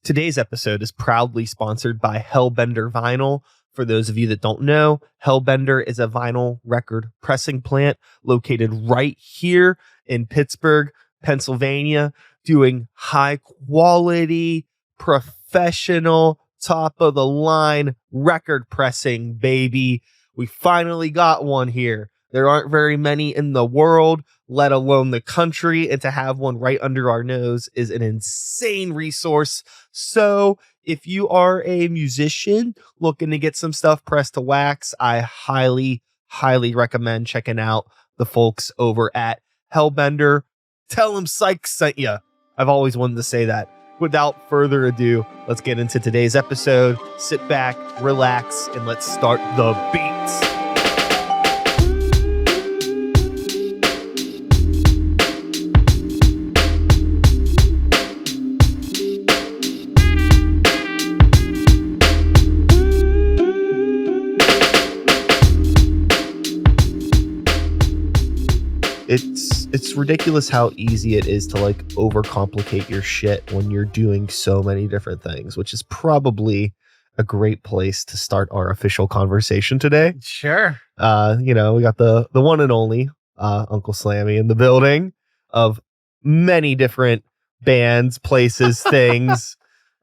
Today's episode is proudly sponsored by Hellbender Vinyl. For those of you that don't know, Hellbender is a vinyl record pressing plant located right here in Pittsburgh, Pennsylvania, doing high quality, professional, top of the line record pressing, baby. We finally got one here. There aren't very many in the world, let alone the country, and to have one right under our nose is an insane resource. So if you are a musician looking to get some stuff pressed to wax, I highly, highly recommend checking out the folks over at Hellbender. Tell them Sykes sent you. I've always wanted to say that. Without further ado, let's get into today's episode. Sit back, relax, and let's start the beats. It's ridiculous how easy it is to like overcomplicate your shit when you're doing so many different things, which is probably a great place to start our official conversation today. Sure. We got the one and only Uncle Slammy in the building of many different bands, places, things.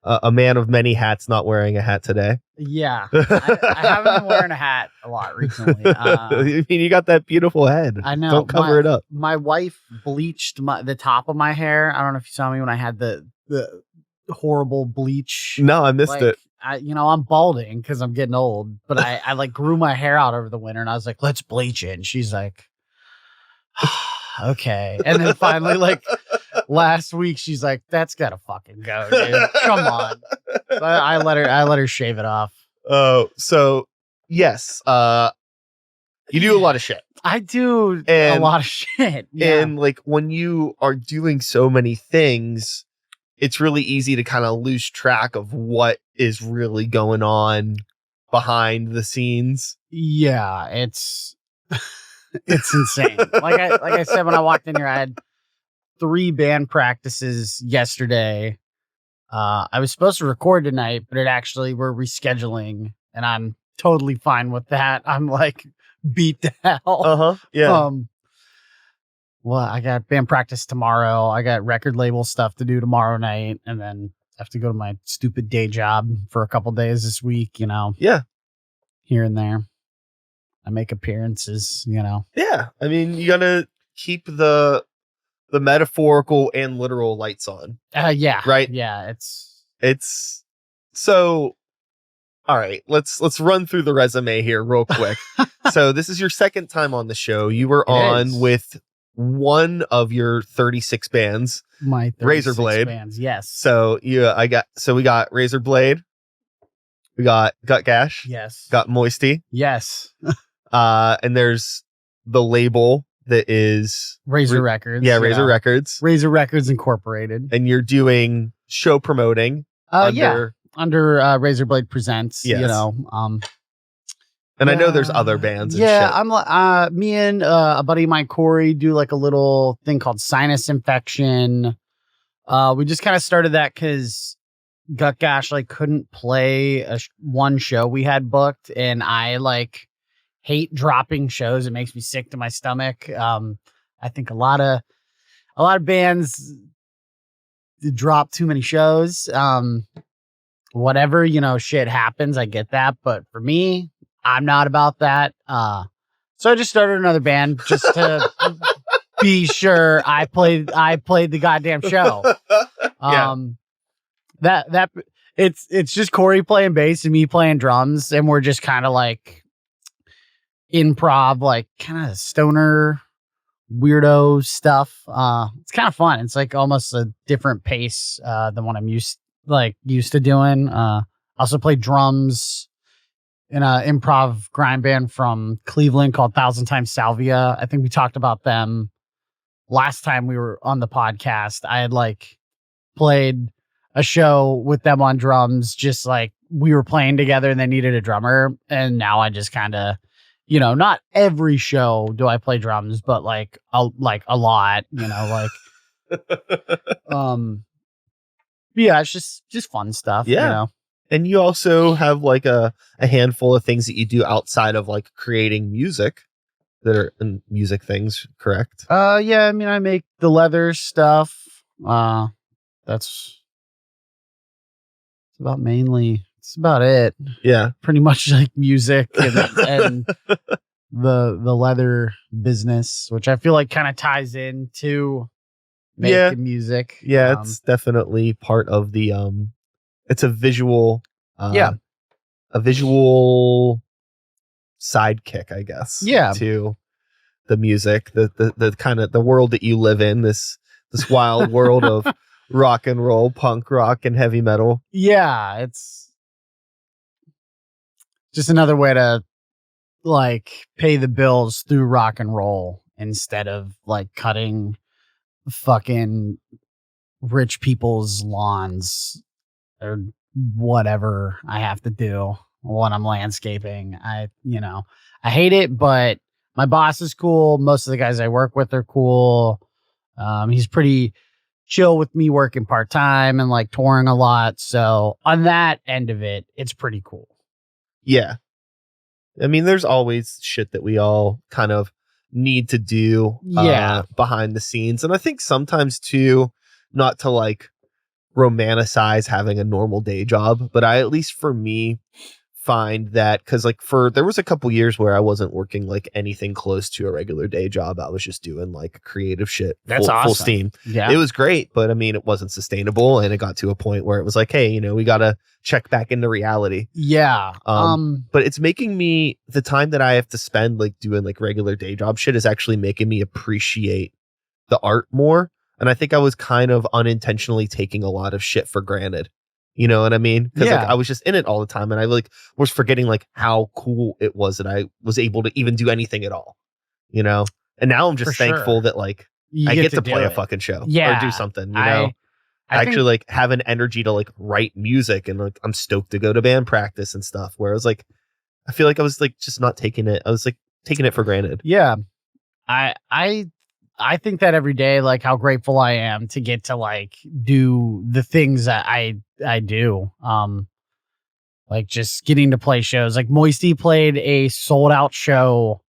A man of many hats, not wearing a hat today. Yeah. I haven't been wearing a hat a lot recently. I mean, you got that beautiful head. I know. Don't cover it up. My wife bleached the top of my hair. I don't know if you saw me when I had the horrible bleach. No, I missed it. I'm balding because I'm getting old, but I like grew my hair out over the winter and I was like, let's bleach it. And she's like, okay. And then finally, like last week, she's like, that's gotta fucking go, dude. Come on. So I let her shave it off. Oh, so yes. You do a lot of shit. I do a lot of shit. Yeah. And like when you are doing so many things, it's really easy to kind of lose track of what is really going on behind the scenes. Yeah, it's insane. Like I said, when I walked in here, I had 3 band practices yesterday. I was supposed to record tonight, but we're rescheduling, and I'm totally fine with that. I'm like beat to hell. Yeah. Well, I got band practice tomorrow. I got record label stuff to do tomorrow night, and then I have to go to my stupid day job for a couple days this week. Yeah. Here and there. I make appearances. Yeah. I mean, you gotta keep the metaphorical and literal lights on. Yeah. Right. Yeah. It's so. All right. Let's run through the resume here real quick. So this is your second time on the show. You were on with one of your 36 bands, my 36 Razorblade bands. Yes. So we got Razorblade. We got Gut Gash. Yes. Got Moisty. Yes. And there's the label that is Razor Records. Yeah, Razor Records. Razor Records Incorporated. And you're doing show promoting under Razorblade Presents. Yes. And I know there's other bands. Yeah, and shit. I'm me and a buddy of mine, Corey, do like a little thing called Sinus Infection. We just kind of started that because Gut Gash couldn't play one show we had booked, and I hate dropping shows. It makes me sick to my stomach. I think a lot of bands drop too many shows. Whatever, shit happens. I get that, but for me, I'm not about that. So I just started another band just to be sure I played the goddamn show. That it's just Corey playing bass and me playing drums, and we're just kind of improv, kind of stoner weirdo stuff. It's kind of fun. It's almost a different pace than what I'm used to doing. Also play drums in an improv grind band from Cleveland called Thousand Times Salvia. I think we talked about them last time we were on the podcast. I had played a show with them on drums, just we were playing together and they needed a drummer. And now I just kind of, not every show do I play drums, but a lot, Yeah, it's just fun stuff. Yeah. You know? And you also have like a handful of things that you do outside of like creating music that are music things, correct? Yeah, I mean, I make the leather stuff. That's it's about it. Yeah. Pretty much like music and the leather business, which I feel like kind of ties into making music. Yeah, it's definitely part of the it's a visual Yeah. a visual sidekick, I guess. Yeah. To the music, the kind of the world that you live in, this wild world of rock and roll, punk rock and heavy metal. Yeah, it's just another way to like pay the bills through rock and roll instead of like cutting fucking rich people's lawns or whatever I have to do when I'm landscaping. I hate it, but my boss is cool. Most of the guys I work with are cool. He's pretty chill with me working part-time and like touring a lot. So on that end of it, it's pretty cool. Yeah. I mean, there's always shit that we all kind of need to do behind the scenes. And I think sometimes too, not to like romanticize having a normal day job, but I, at least for me, find that because like there was a couple years where I wasn't working like anything close to a regular day job. I was just doing like creative shit. That's awesome. Full steam. Yeah. It was great, but I mean, it wasn't sustainable, and it got to a point where it was like, hey, we got to check back into reality. Yeah. But it's making me, the time that I have to spend like doing like regular day job shit is actually making me appreciate the art more. And I think I was kind of unintentionally taking a lot of shit for granted. You know what I mean? Because like I was just in it all the time, and I like was forgetting like how cool it was that I was able to even do anything at all. And now I'm just thankful that like I get to play a fucking show or do something. I actually like have an energy to like write music, and like I'm stoked to go to band practice and stuff. Where I was like, I feel like I was like just not taking it. I was like taking it for granted. Yeah, I think that every day, like how grateful I am to get to like do the things that I do. Like just getting to play shows. Like Moisty played a sold out show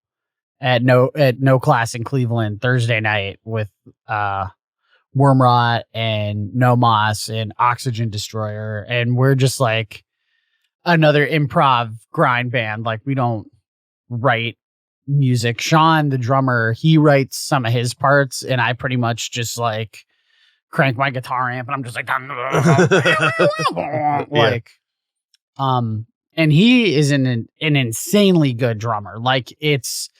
at No Class in Cleveland Thursday night with Wormrot and No Moss and Oxygen Destroyer, and we're just like another improv grind band. Like we don't write music. Sean, the drummer, he writes some of his parts, and I pretty much just like crank my guitar amp, and I'm just like, like, and he is an insanely good drummer. Like it's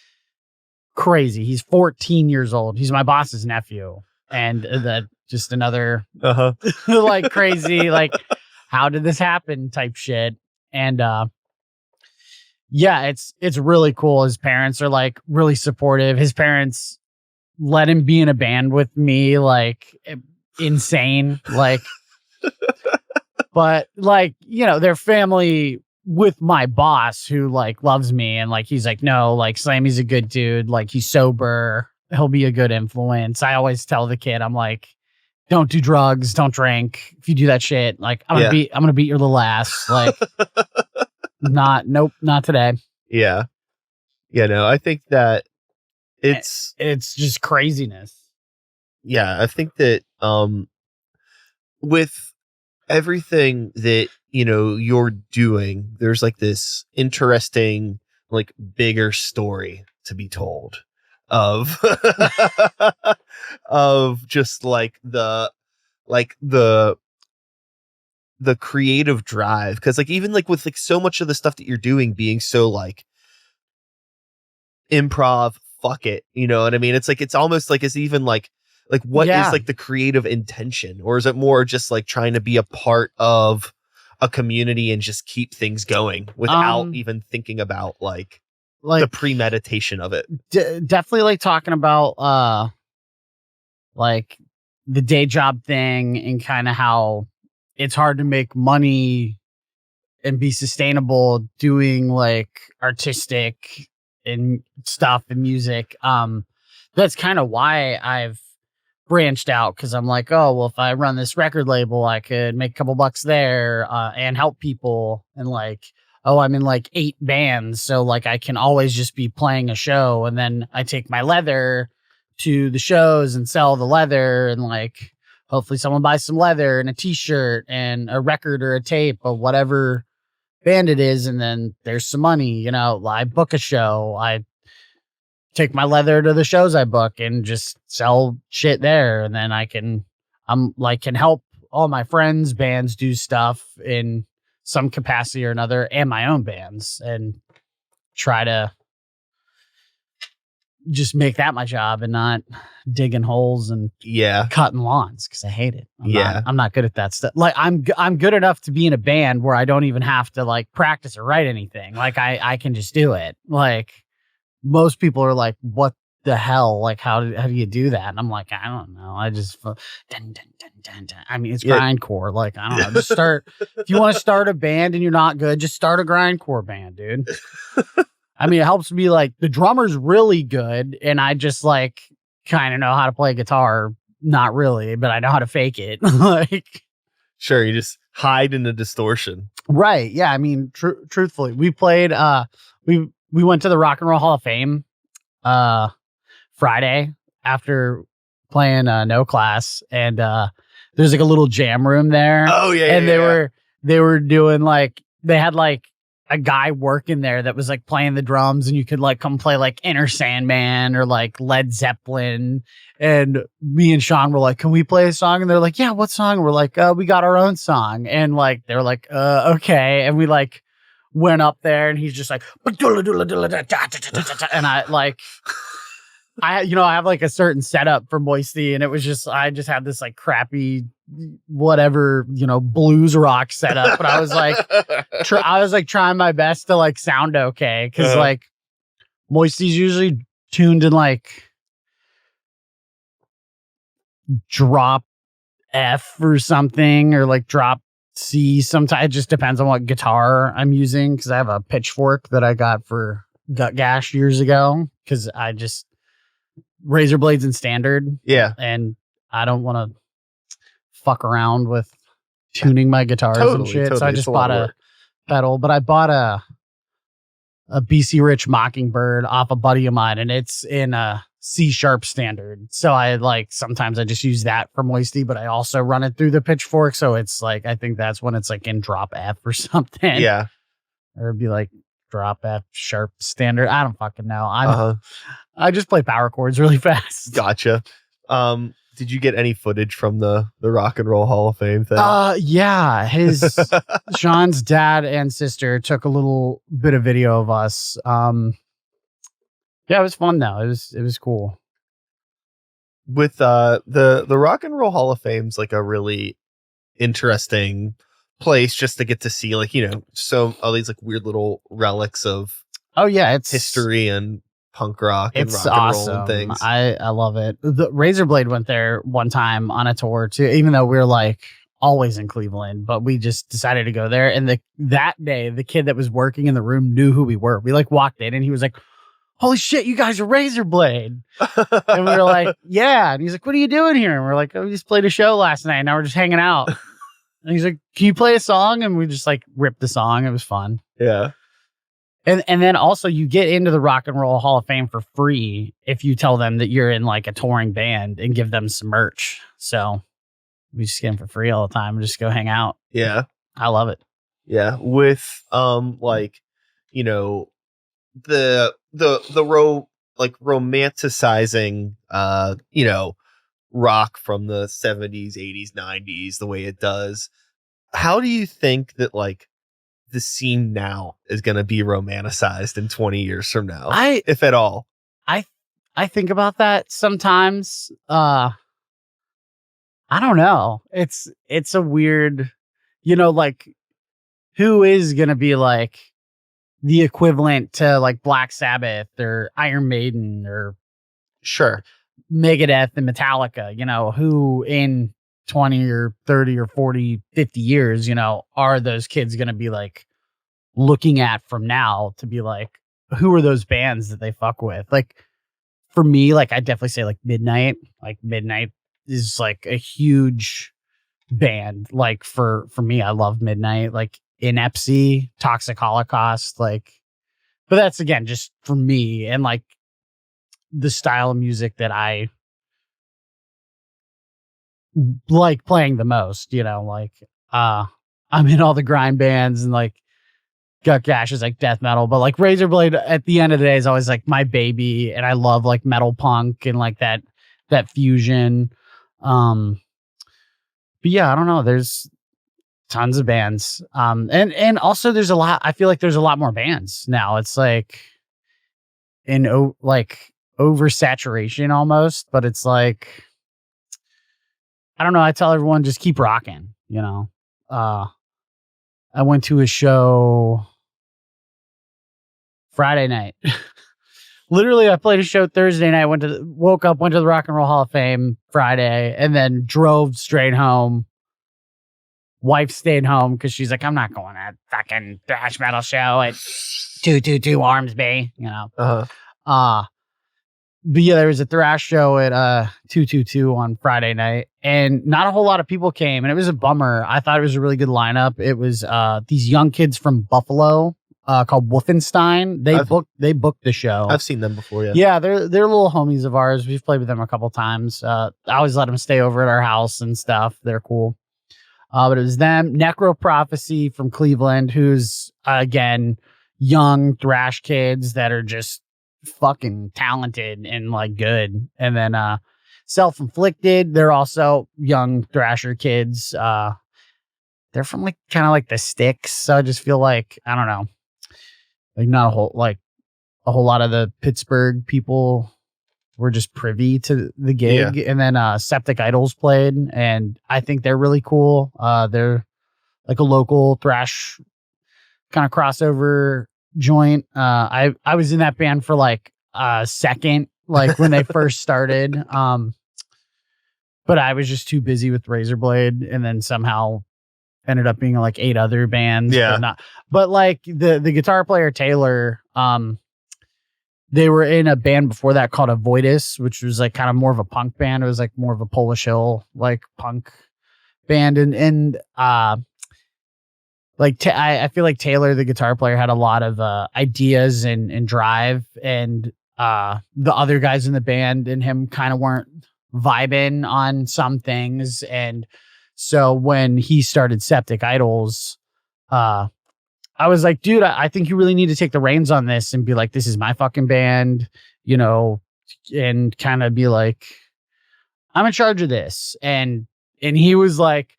crazy. He's 14 years old. He's my boss's nephew, and that just another like crazy, like how did this happen type shit. And yeah, it's really cool. His parents are like really supportive. His parents let him be in a band with me, like insane. Like, but like, their family with my boss who like loves me, and like he's like, no, like Slammy's a good dude. Like he's sober. He'll be a good influence. I always tell the kid, I'm like, don't do drugs, don't drink. If you do that shit, like I'm gonna beat your little ass. Like not today. Yeah. No, I think that it's just craziness. Yeah, I think that with everything that you're doing, there's like this interesting like bigger story to be told of of just like the creative drive, because like even like with like so much of the stuff that you're doing being so like improv, fuck it, you know what I mean? It's like it's almost like it's even like what is like the creative intention, or is it more just like trying to be a part of a community and just keep things going without even thinking about like the premeditation of it? Definitely like talking about like the day job thing, and kind of how it's hard to make money and be sustainable doing like artistic and stuff and music. That's kind of why I've branched out because I'm like, oh, well, if I run this record label, I could make a couple bucks there and help people. And like, oh, I'm in like 8 bands. So like I can always just be playing a show. And then I take my leather to the shows and sell the leather. And like, hopefully someone buys some leather and a t-shirt and a record or a tape of whatever band it is. And then there's some money, you know, I book a show. I take my leather to the shows I book and just sell shit there. And then can help all my friends' bands do stuff in some capacity or another and my own bands and try to just make that my job and not digging holes and cutting lawns because I hate it. I'm not good at that stuff. Like I'm good enough to be in a band where I don't even have to like practice or write anything. Like I can just do it. Like most people are like, what the hell? Like, how do you do that? And I'm like, I don't know. I just, dun, dun, dun, dun, dun. I mean, it's grindcore. Like, I don't know. Just start, if you want to start a band and you're not good, just start a grindcore band, dude. I mean, it helps me like the drummer's really good. And I just like kind of know how to play guitar. Not really, but I know how to fake it. Like, sure. You just hide in the distortion. Right. Yeah. I mean, truthfully, we played, we went to the Rock and Roll Hall of Fame Friday after playing no class, and there's like a little jam room there. Oh yeah, and they were doing like they had like a guy working there that was like playing the drums, and you could like come play like Enter Sandman or like Led Zeppelin. And me and Sean were like, "Can we play a song?" And they're like, "Yeah, what song?" And we're like, "We got our own song." And like they're like, "Okay," and we like went up there and he's just like, and I like, I have like a certain setup for Moisty, and it was just, I just had this like crappy, whatever, blues rock setup. But I was like, trying my best to like sound okay. Cause like Moisty's usually tuned in like drop F or something, or like drop C. Sometimes it just depends on what guitar I'm using, because I have a Pitchfork that I got for Gut Gash years ago, because I just razor blades in standard. Yeah. And I don't want to fuck around with tuning my guitars and shit. So I just bought a pedal, but I bought a BC Rich Mockingbird off a buddy of mine, and it's in a C sharp standard. So I like, sometimes I just use that for Moisty, but I also run it through the Pitchfork. So it's like, I think that's when it's like in drop F or something. Yeah. Or it'd be like drop F sharp standard. I don't fucking know. I just play power chords really fast. Gotcha. Did you get any footage from the Rock and Roll Hall of Fame thing? Yeah. Sean's dad and sister took a little bit of video of us. Yeah, it was fun though. It was cool. With the Rock and Roll Hall of Fame's like a really interesting place just to get to see, like, so all these like weird little relics of it's history and punk rock and rock awesome. And roll and things. I love it. The Razorblade went there one time on a tour too, even though we were like always in Cleveland, but we just decided to go there. And that day, the kid that was working in the room knew who we were. We like walked in and he was like, "Holy shit, you guys are Razorblade." And we were like, "Yeah." And he's like, "What are you doing here?" And we're like, "Oh, we just played a show last night. Now we're just hanging out." And he's like, "Can you play a song?" And we just like ripped the song. It was fun. Yeah. And then also you get into the Rock and Roll Hall of Fame for free if you tell them that you're in like a touring band and give them some merch. So we just get them for free all the time and just go hang out. Yeah. I love it. Yeah. With romanticizing rock from the 70s, 80s, 90s the way it does. How do you think that like the scene now is going to be romanticized in 20 years from now, if at all? I think about that sometimes. I don't know. It's a weird, like who is going to be like the equivalent to like Black Sabbath or Iron Maiden or sure Megadeth and Metallica, who in 20 or 30 or 40, 50 years, are those kids going to be like looking at from now to be like, who are those bands that they fuck with? Like for me, like I definitely say like Midnight is like a huge band. Like for me, I love Midnight, like Inepsy, Toxic Holocaust, like, but that's again just for me and like the style of music that I like playing the most, you know, like I'm in all the grind bands and like Gut Gash is like death metal, but like Razorblade at the end of the day is always like my baby, and I love like metal punk and like that fusion. But yeah, I don't know. There's tons of bands. And also there's a lot. I feel like there's a lot more bands now. It's like like oversaturation almost, but it's like I don't know. I tell everyone just keep rocking. You know. I went to a show Friday night. Literally, I played a show Thursday night. Woke up, went to the Rock and Roll Hall of Fame Friday, and then drove straight home. Wife stayed home because she's like, I'm not going to that fucking thrash metal show at 222 Ormsby, you know. But yeah, there was a thrash show at 222 on Friday night, and not a whole lot of people came, and it was a bummer. I thought it was a really good lineup. It was these young kids from Buffalo called Wolfenstein. They booked the show. I've seen them before. Yeah, they're little homies of ours. We've played with them a couple times. I always let them stay over at our house and stuff. They're cool. But it was them. Necro Prophecy from Cleveland, who's again young thrash kids that are just fucking talented and like good. And then Self-Inflicted, they're also young thrasher kids. They're from like kind of like the sticks, so I just feel like I don't know, like not a whole lot of the Pittsburgh people were just privy to the gig. And then Septic Idols played, and I think they're really cool. They're like a local thrash kind of crossover joint. I was in that band for like a second, like when they first started. But I was just too busy with Razorblade, and then somehow ended up being like 8 other bands. But like the guitar player Taylor, they were in a band before that called Avoidus, which was like kind of more of a punk band. It was like more of a Polish Hill like punk band, and like I feel like Taylor, the guitar player, had a lot of ideas and drive, and the other guys in the band and him kind of weren't vibing on some things. And so when he started Septic Idols, I was like, dude, I think you really need to take the reins on this and be like, this is my fucking band, you know, and kind of be like, I'm in charge of this. And he was like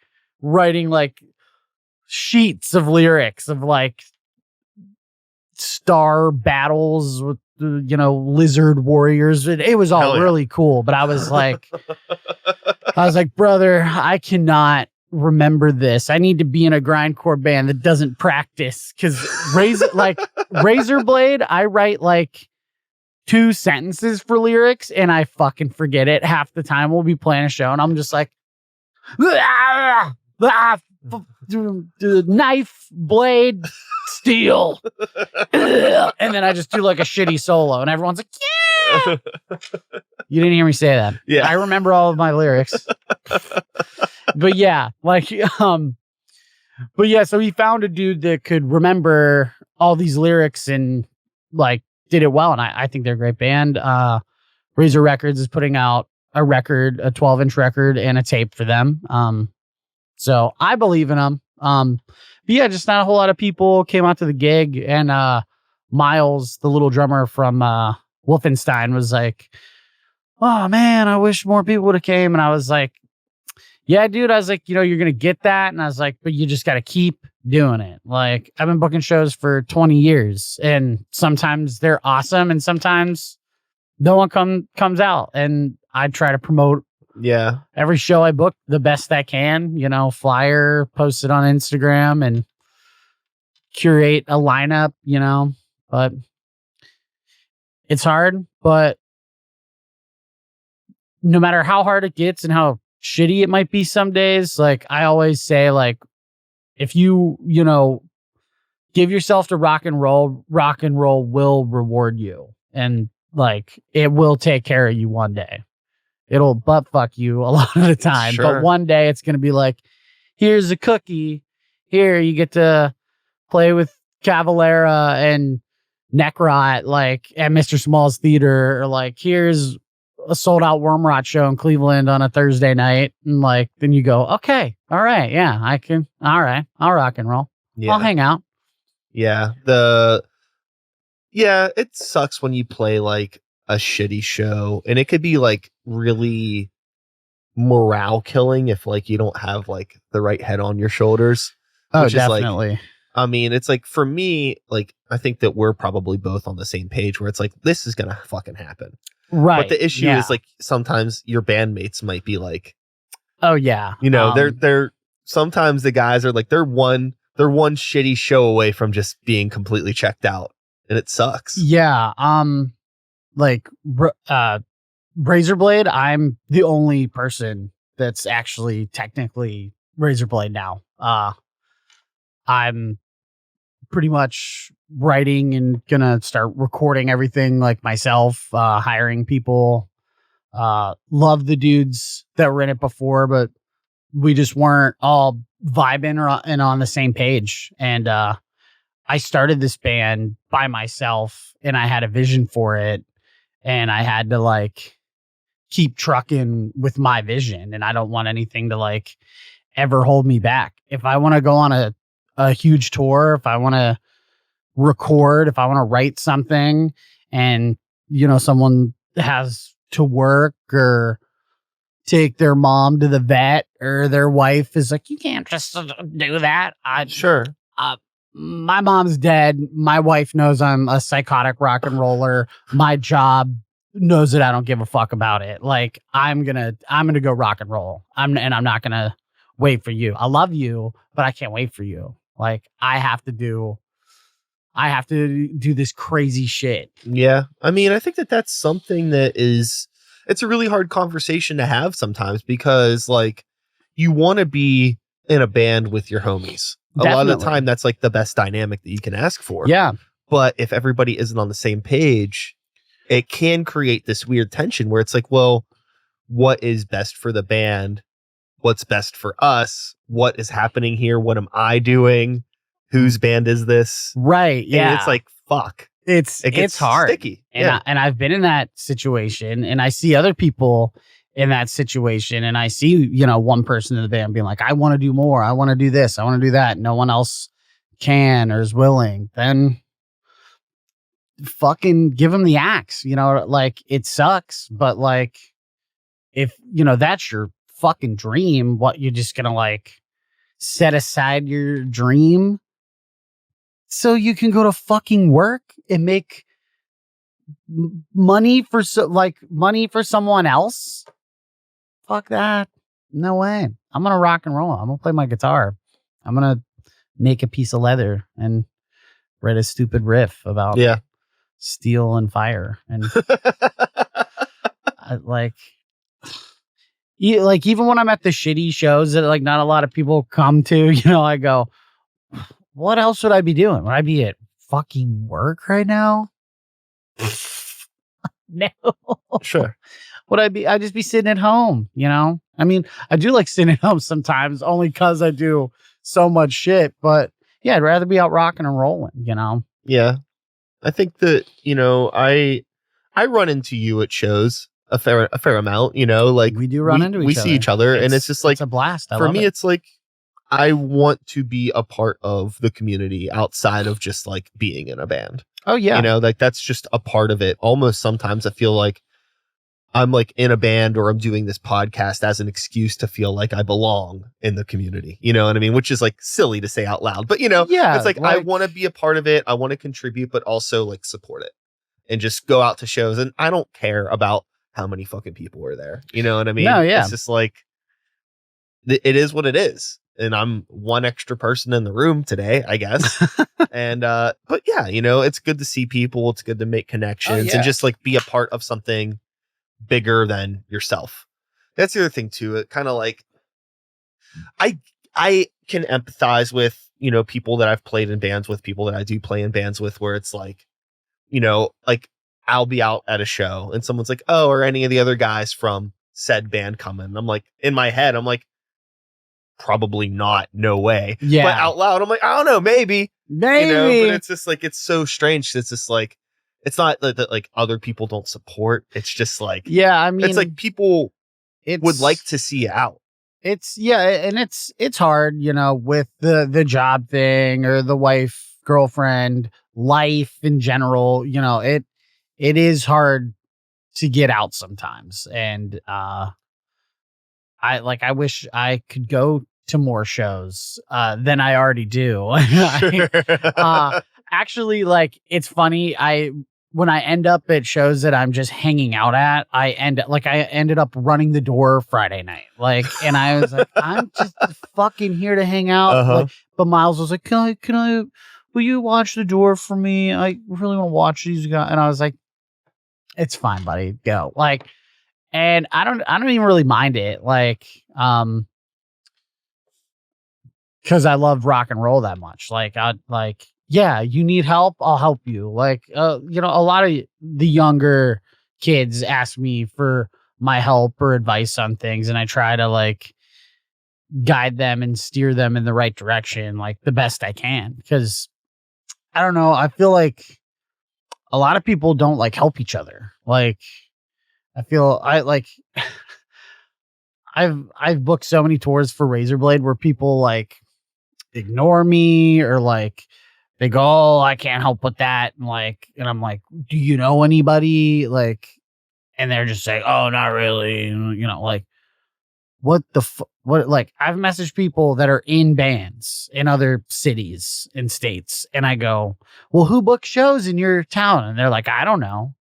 writing like sheets of lyrics of like star battles with, you know, lizard warriors. It was all really cool. But I was like, brother, I cannot remember this. I need to be in a grindcore band that doesn't practice, because Razorblade, I write like 2 sentences for lyrics and I fucking forget it half the time. We'll be playing a show and I'm just like knife, blade, steel, and then I just do like a shitty solo and everyone's like, yeah. You didn't hear me say that. I remember all of my lyrics. But yeah, like, but yeah, so he found a dude that could remember all these lyrics and like did it well. And I think they're a great band. Razor Records is putting out a 12-inch record and a tape for them. So I believe in them. But yeah, just not a whole lot of people came out to the gig. And Miles, the little drummer from Wolfenstein, was like, oh man, I wish more people would have came. And I was like, yeah, dude. I was like, you know, you're going to get that. And I was like, but you just got to keep doing it. Like, I've been booking shows for 20 years and sometimes they're awesome and sometimes no one comes out. And I try to promote every show I book the best I can, you know, flyer, post it on Instagram and curate a lineup, you know, but it's hard. But no matter how hard it gets and how shitty it might be some days, like I always say, like, if you know, give yourself to rock and roll will reward you, and like it will take care of you one day. it'll butt fuck you a lot of the time. Sure. But one day it's going to be like, here's a cookie. Here, you get to play with Cavalera and Necrot, like at Mr. Small's Theater, or like, here's a sold out Wormrot show in Cleveland on a Thursday night. And like, then you go, okay, all right, yeah, I can, all right, I'll rock and roll. Yeah. I'll hang out. Yeah. It sucks when you play like a shitty show, and it could be like really morale killing if like you don't have like the right head on your shoulders. Oh, which definitely. Is like, I mean, it's like for me, like I think that we're probably both on the same page where it's like this is gonna fucking happen. Right. But the issue is like sometimes your bandmates might be like, oh yeah, you know, they're sometimes the guys are like they're one shitty show away from just being completely checked out, and it sucks. Yeah. Like Razorblade, I'm the only person that's actually technically Razorblade now. I'm pretty much writing and gonna start recording everything like myself, hiring people. Love the dudes that were in it before, but we just weren't all vibing and on the same page. And I started this band by myself, and I had a vision for it, and I had to like keep trucking with my vision, and I don't want anything to like ever hold me back. If I want to go on a huge tour, if I want to record, if I want to write something, and you know someone has to work or take their mom to the vet, or their wife is like, you can't just do that. Sure. My mom's dead. My wife knows I'm a psychotic rock and roller. My job knows that I don't give a fuck about it. Like I'm gonna go rock and roll. I'm not gonna wait for you. I love you, but I can't wait for you. Like I have to do this crazy shit. Yeah. I mean, I think that that's something that it's a really hard conversation to have sometimes, because like you want to be in a band with your homies. Definitely. A lot of the time that's like the best dynamic that you can ask for. Yeah. But if everybody isn't on the same page, it can create this weird tension where it's like, well, what is best for the band? What's best for us? What is happening here? What am I doing? Whose band is this? Right. Yeah. And it's like, fuck. It's hard. Sticky. And and I've been in that situation, and I see other people in that situation, and I see, you know, one person in the band being like, I want to do more. I want to do this. I want to do that. No one else can or is willing. Then fucking give them the axe, you know, like it sucks, but like, if you know, that's your fucking dream, what you're just gonna like set aside your dream so you can go to fucking work and make money for someone else? Fuck that. No way. I'm gonna rock and roll. I'm gonna play my guitar. I'm gonna make a piece of leather and write a stupid riff about steel and fire. And like even when I'm at the shitty shows that like not a lot of people come to, you know, I go, what else would I be doing? Would I be at fucking work right now? No. Sure. I'd just be sitting at home, you know? I mean, I do like sitting at home sometimes only because I do so much shit, but yeah, I'd rather be out rocking and rolling, you know? Yeah. I think that, you know, I run into you at shows a fair amount, you know, like we do run into each other. We see each other, and it's just like, it's a blast. For me, it's like, I want to be a part of the community outside of just like being in a band. Oh yeah. You know, like that's just a part of it. Almost sometimes I feel like I'm like in a band or I'm doing this podcast as an excuse to feel like I belong in the community. You know what I mean? Which is like silly to say out loud, but you know, it's like I want to be a part of it. I want to contribute, but also like support it and just go out to shows. And I don't care about how many fucking people are there. You know what I mean? No, yeah. It's just like, it is what it is. And I'm one extra person in the room today, I guess. And, but yeah, you know, it's good to see people. It's good to make connections and just like be a part of something bigger than yourself. That's the other thing too. It kind of like, I can empathize with, you know, people that I've played in bands with, people that I do play in bands with, where it's like, you know, like I'll be out at a show and someone's like, oh, are any of the other guys from said band coming. I'm like, in my head, I'm like, probably not, no way. Yeah. But out loud, I'm like, I don't know, maybe. Maybe. You know, but it's just like, it's so strange. It's just like, it's not that like other people don't support. It's just like, yeah, I mean, it's like people it's, would like to see you out. It's and it's hard, you know, with the job thing or the wife, girlfriend, life in general, you know, it is hard to get out sometimes. And I wish I could go to more shows than I already do. Actually, like, it's funny. When I end up at shows that I'm just hanging out at, I ended up running the door Friday night. Like, and I was like, I'm just fucking here to hang out. Like, but Miles was like, can I, will you watch the door for me? I really want to watch these guys. And I was like, it's fine, buddy. Go. Like, and I don't even really mind it. Like, cause I love rock and roll that much. Yeah, you need help, I'll help you. Like, you know, a lot of the younger kids ask me for my help or advice on things, and I try to like guide them and steer them in the right direction, like the best I can. Because I don't know, I feel like a lot of people don't like help each other. Like, I've booked so many tours for Razorblade where people like ignore me or like they go, oh, I can't help with that. And I'm like, do you know anybody? Like, and they're just saying, oh, not really. You know, like, what like, I've messaged people that are in bands in other cities and states. And I go, well, who books shows in your town? And they're like, I don't know.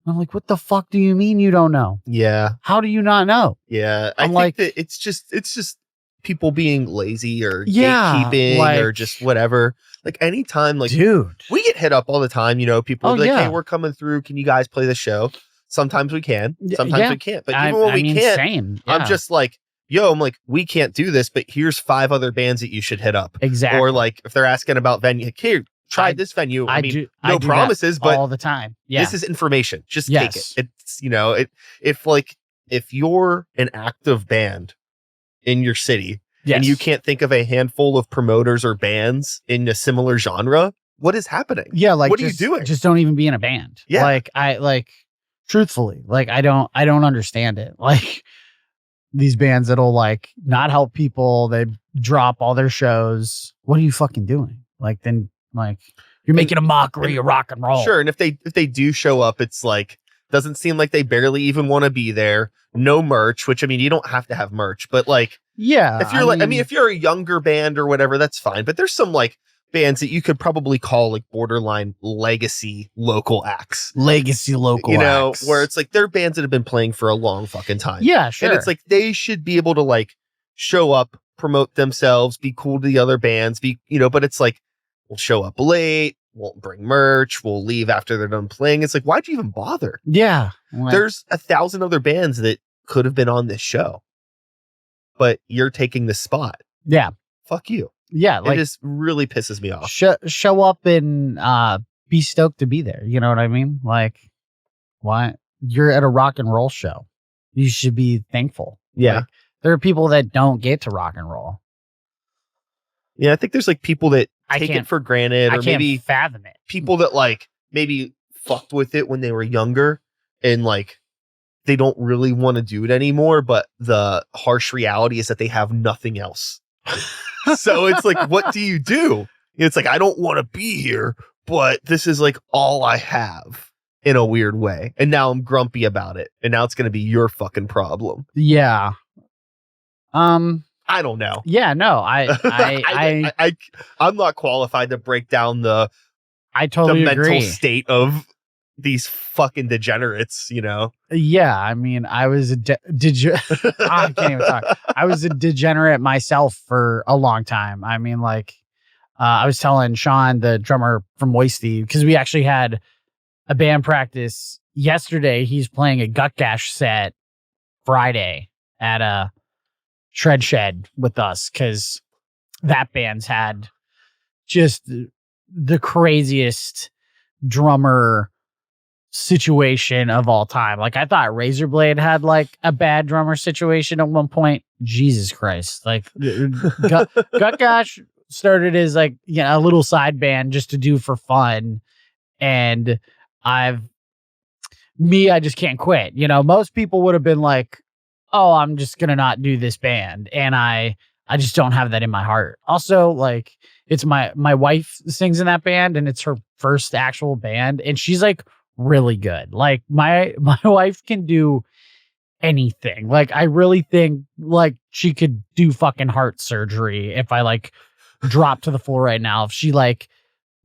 I'm like, what the fuck do you mean you don't know? Yeah. How do you not know? Yeah. I think that it's just people being lazy or gatekeeping or just whatever. Like, anytime, like, dude, we get hit up all the time, you know, people will be like, hey, we're coming through, can you guys play the show? Sometimes we can, sometimes we can't, but even when we can't, same. I'm just like, yo, I'm like, we can't do this, but here's 5 other bands that you should hit up. Exactly. Or like, if they're asking about venue, here, try this venue. I mean, no promises, but all the time. Yeah. This is information. Just take it. It's, you know, if you're an active band in your city, and you can't think of a handful of promoters or bands in a similar genre, what is happening? Yeah, like, what are you doing? Just don't even be in a band. Yeah. Like, truthfully, like, I don't understand it. Like, these bands that'll like not help people, they drop all their shows. What are you fucking doing? Like, then, like, you're making a mockery of rock and roll. Sure, and if they do show up, it's like, doesn't seem like they barely even want to be there. No merch, which, I mean, you don't have to have merch, but like, yeah, if you're if you're a younger band or whatever, that's fine. But there's some like bands that you could probably call like borderline legacy local acts. Legacy local, you know, acts. Where it's like they're bands that have been playing for a long fucking time. Yeah, sure. And it's like they should be able to like show up, promote themselves, be cool to the other bands, be, you know, but it's like, we'll show up late, won't bring merch, we'll leave after they're done playing. It's like, why'd you even bother? Yeah. There's 1,000 other bands that could have been on this show, but you're taking the spot. Yeah. Fuck you. Yeah. Like, it just really pisses me off. Show up and be stoked to be there. You know what I mean? Like, why? You're at a rock and roll show. You should be thankful. Yeah. Like, there are people that don't get to rock and roll. Yeah, I think there's like people that take it for granted, or maybe fathom it. People that like maybe fucked with it when they were younger and like they don't really want to do it anymore, but the harsh reality is that they have nothing else. So it's like, what do you do? It's like, I don't want to be here, but this is like all I have in a weird way. And now I'm grumpy about it. And now it's going to be your fucking problem. Yeah. I don't know. Yeah, no, I'm not qualified to break down the mental state of these fucking degenerates, you know? Yeah, I mean, I was I can't even talk. I was a degenerate myself for a long time. I mean, like, I was telling Sean, the drummer from Moisty, because we actually had a band practice yesterday. He's playing a Gut Gash set Friday at a Shred Shed with us, because that band's had just the craziest drummer situation of all time. Like I thought Razorblade had like a bad drummer situation at one point. Jesus Christ. Like Gutgash started as like, you know, a little side band just to do for fun. And I just can't quit. You know, most people would have been like, oh, I'm just going to not do this band. And I just don't have that in my heart. Also, like it's my wife sings in that band and it's her first actual band. And she's like really good. Like my wife can do anything. Like I really think like she could do fucking heart surgery if I like drop to the floor right now. If she like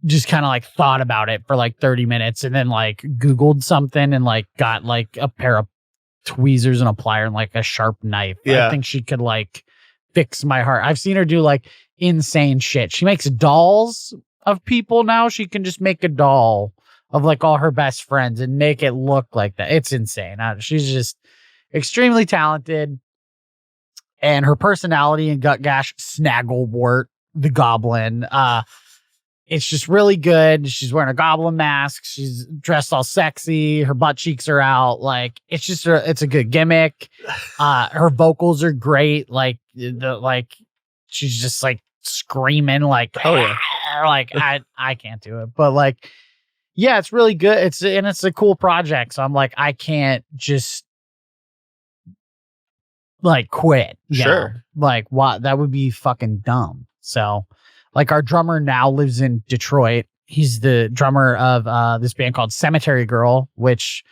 just kind of like thought about it for like 30 minutes and then like Googled something and like got like a pair of tweezers and a plier and like a sharp knife. Yeah. I think she could like fix my heart. I've seen her do like insane shit. She makes dolls of people now. She can just make a doll of like all her best friends and make it look like that. It's insane. She's just extremely talented. And her personality in Gutgash, Snagglewort, the goblin, it's just really good. She's wearing a goblin mask. She's dressed all sexy. Her butt cheeks are out. Like it's just it's a good gimmick. Her vocals are great. Like she's just like screaming like, oh yeah, like I can't do it. But like, yeah, it's really good. It's a cool project. So I'm like, I can't just like quit. Sure. Know? Like what? That would be fucking dumb. So like our drummer now lives in Detroit. He's the drummer of this band called Cemetery Girl, which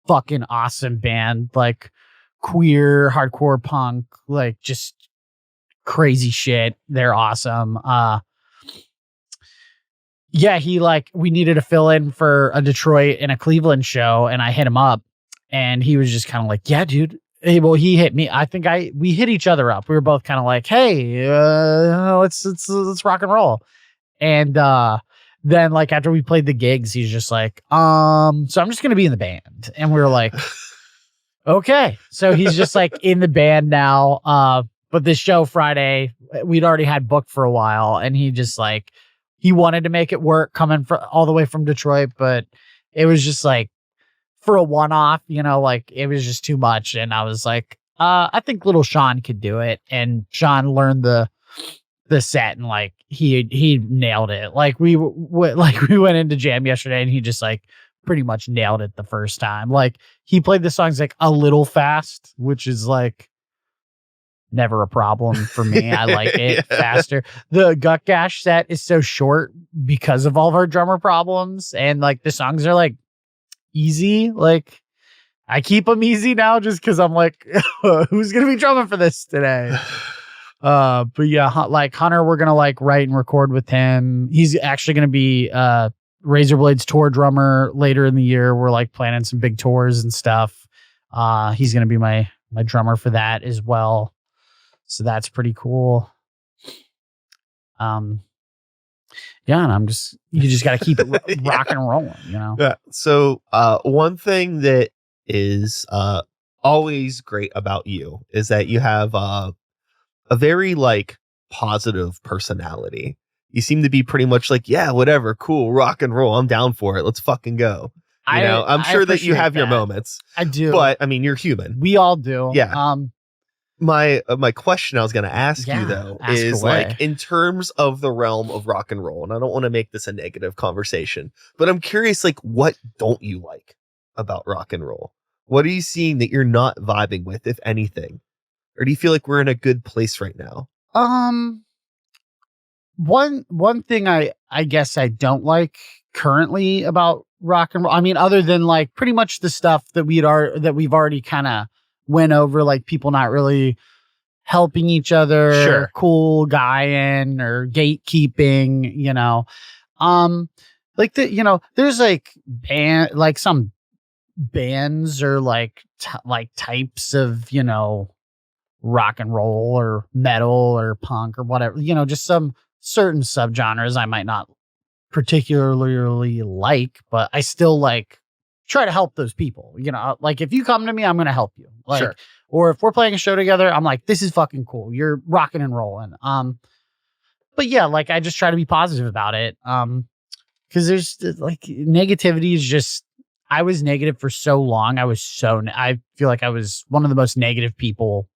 fucking awesome band, like queer, hardcore punk, like just crazy shit. They're awesome. Yeah, he like we needed to fill in for a Detroit and a Cleveland show, and I hit him up and he was just kind of like, yeah, dude. Hey, well, he hit me. I think we hit each other up. We were both kind of like, hey, let's rock and roll. And then like after we played the gigs, he's just like, so I'm just gonna be in the band. And we were like, okay. So he's just like in the band now. But this show Friday, we'd already had booked for a while, and he just like he wanted to make it work coming all the way from Detroit, but it was just like for a one-off, you know, like it was just too much. And I was like, I think little Sean could do it. And Sean learned the set and like he nailed it. Like we went into jam yesterday and he just like pretty much nailed it the first time. Like he played the songs like a little fast, which is like never a problem for me. I like it faster. The Gutgash set is so short because of all of our drummer problems. And like the songs are like easy. Like I keep them easy now just because I'm like, who's gonna be drumming for this today? But yeah, like Hunter, we're gonna like write and record with him. He's actually gonna be Razorblade's tour drummer later in the year. We're like planning some big tours and stuff. He's gonna be my drummer for that as well. So that's pretty cool. Yeah, and you just got to keep it rock and rolling, you know? Yeah. So one thing that is always great about you is that you have a very like positive personality. You seem to be pretty much like, yeah, whatever, cool, rock and roll. I'm down for it. Let's fucking go. You know, I'm sure that you have your moments. I do. But I mean, you're human. We all do. Yeah. My question I was going to ask you though is like in terms of the realm of rock and roll, and I don't want to make this a negative conversation, but I'm curious, like, what don't you like about rock and roll? What are you seeing that you're not vibing with, if anything? Or do you feel like we're in a good place right now? One thing I guess I don't like currently about rock and roll, I mean, other than like pretty much the stuff that we've already kind of went over, like people not really helping each other, sure, cool guying or gatekeeping, you know, like you know, there's like some bands or like types of, you know, rock and roll or metal or punk or whatever, you know, just some certain subgenres I might not particularly like, but I still like try to help those people, you know, like if you come to me, I'm going to help you. Like, sure. Or if we're playing a show together, I'm like, this is fucking cool. You're rocking and rolling. But yeah, like I just try to be positive about it. Cause there's like negativity is just, I was negative for so long. I feel like I was one of the most negative people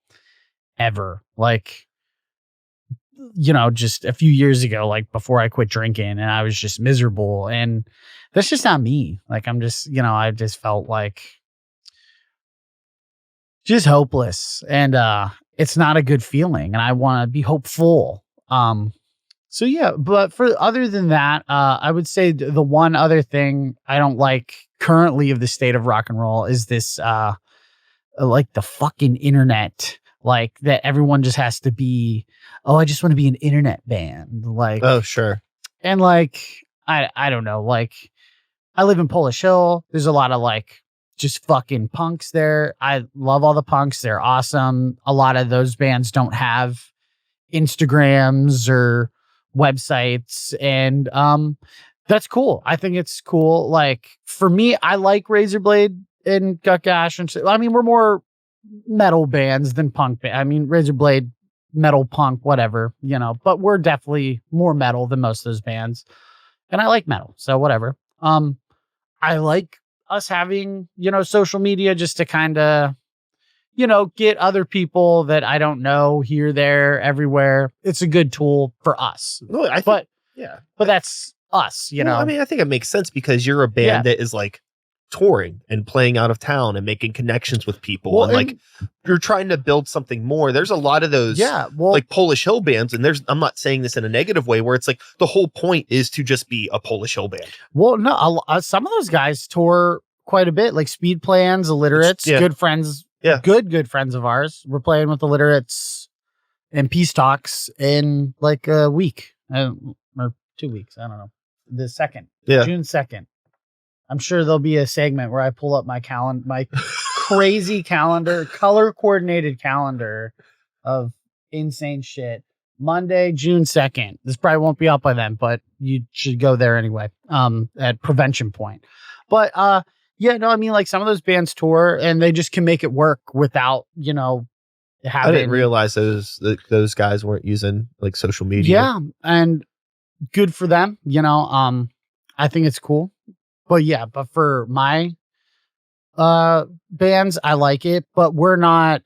ever. Like, just a few years ago, like before I quit drinking, and I was just miserable. And that's just not me. Like, I'm just, I just felt like just hopeless. And it's not a good feeling. And I want to be hopeful. So yeah, but for other than that, I would say the one other thing I don't like currently of the state of rock and roll is this, like the fucking internet, like that everyone just has to be, oh, I just want to be an internet band. Like, Oh, sure. and like, I don't know, like I live in Polish Hill. There's a lot of like just fucking punks there. I love all the punks. They're awesome. A lot of those bands don't have Instagrams or websites, and that's cool. I think it's cool. Like for me, I like Razorblade and Gutgash, and I mean we're more metal bands than punk. I mean Razorblade, metal, punk, whatever, but we're definitely more metal than most of those bands, and I like metal, so whatever. I like us having social media just to kind of get other people that I don't know here, there, everywhere. It's a good tool for us. No, But yeah, that's us, Well, I mean, I think it makes sense because you're a band that is like touring and playing out of town and making connections with people, Well, and like you're trying to build something more. There's a lot of those like Polish Hill bands, and I'm not saying this in a negative way, where it's like the whole point is to just be a Polish Hill band. Well, no, some of those guys tour quite a bit, like Speed Plans, Illiterates, good friends. Yeah. Good friends of ours. We're playing with Illiterates and Peace Talks in like a week or 2 weeks. I don't know. The 2nd. Yeah. June 2nd. I'm sure there'll be a segment where I pull up my calendar, my crazy calendar, color coordinated calendar of insane shit. Monday, June 2nd. This probably won't be up by then, but you should go there anyway. At Prevention Point. But yeah, no, I mean, like some of those bands tour and they just can make it work without, having. I didn't realize those guys weren't using like social media. Yeah, and good for them. I think it's cool. But yeah, but for my bands, I like it. But we're not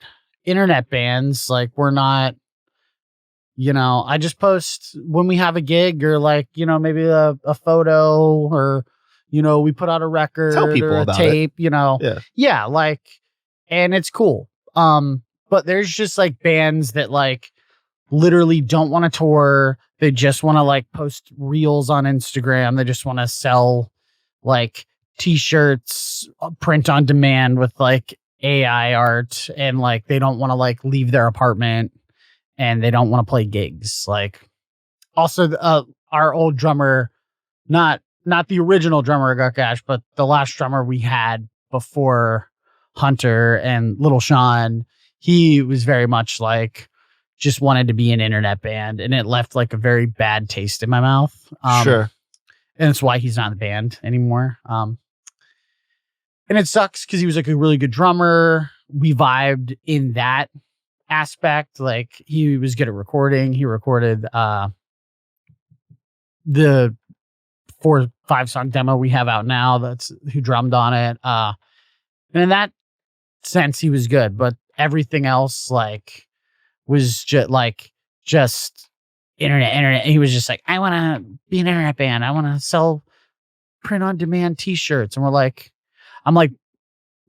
internet bands. Like we're not. I just post when we have a gig or like maybe a photo or. We put out a record or a tape, Yeah, like, and it's cool. But there's just like bands that like literally don't want to tour. They just want to like post reels on Instagram. They just want to sell like t-shirts, print on demand with like AI art. And like, they don't want to like leave their apartment and they don't want to play gigs. Like also our old drummer, not the original drummer of Gutgash, but the last drummer we had before Hunter and Little Sean, he was very much like just wanted to be an internet band, and it left like a very bad taste in my mouth. Sure. And that's why he's not in the band anymore. And it sucks because he was like a really good drummer. We vibed in that aspect. Like he was good at recording. He recorded the 4 or 5 song demo we have out now. That's who drummed on it. And in that sense, he was good, but everything else like was just internet. He was just like, I want to be an internet band. I want to sell print on demand t-shirts. And I'm like,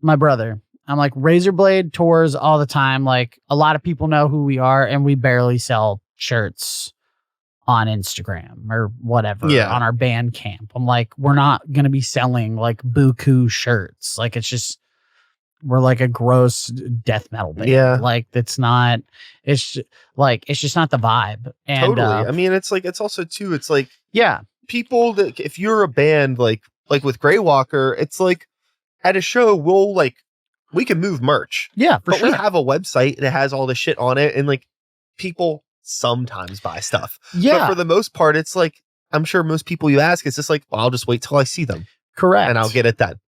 my brother, I'm like, Razorblade tours all the time. Like a lot of people know who we are, and we barely sell shirts on Instagram or whatever on our band camp. I'm like, we're not going to be selling like buku shirts. Like it's just, we're like a gross death metal band. Yeah. Like it's not, it's just not the vibe. And, totally. I mean, it's like, it's also too, it's like, people that if you're a band, like with Greywalker, it's like at a show, we can move merch. Yeah, but we have a website that has all the shit on it. And like people sometimes buy stuff. Yeah. But for the most part, it's like, I'm sure most people you ask, it's just like, well, I'll just wait till I see them. Correct. And I'll get it then.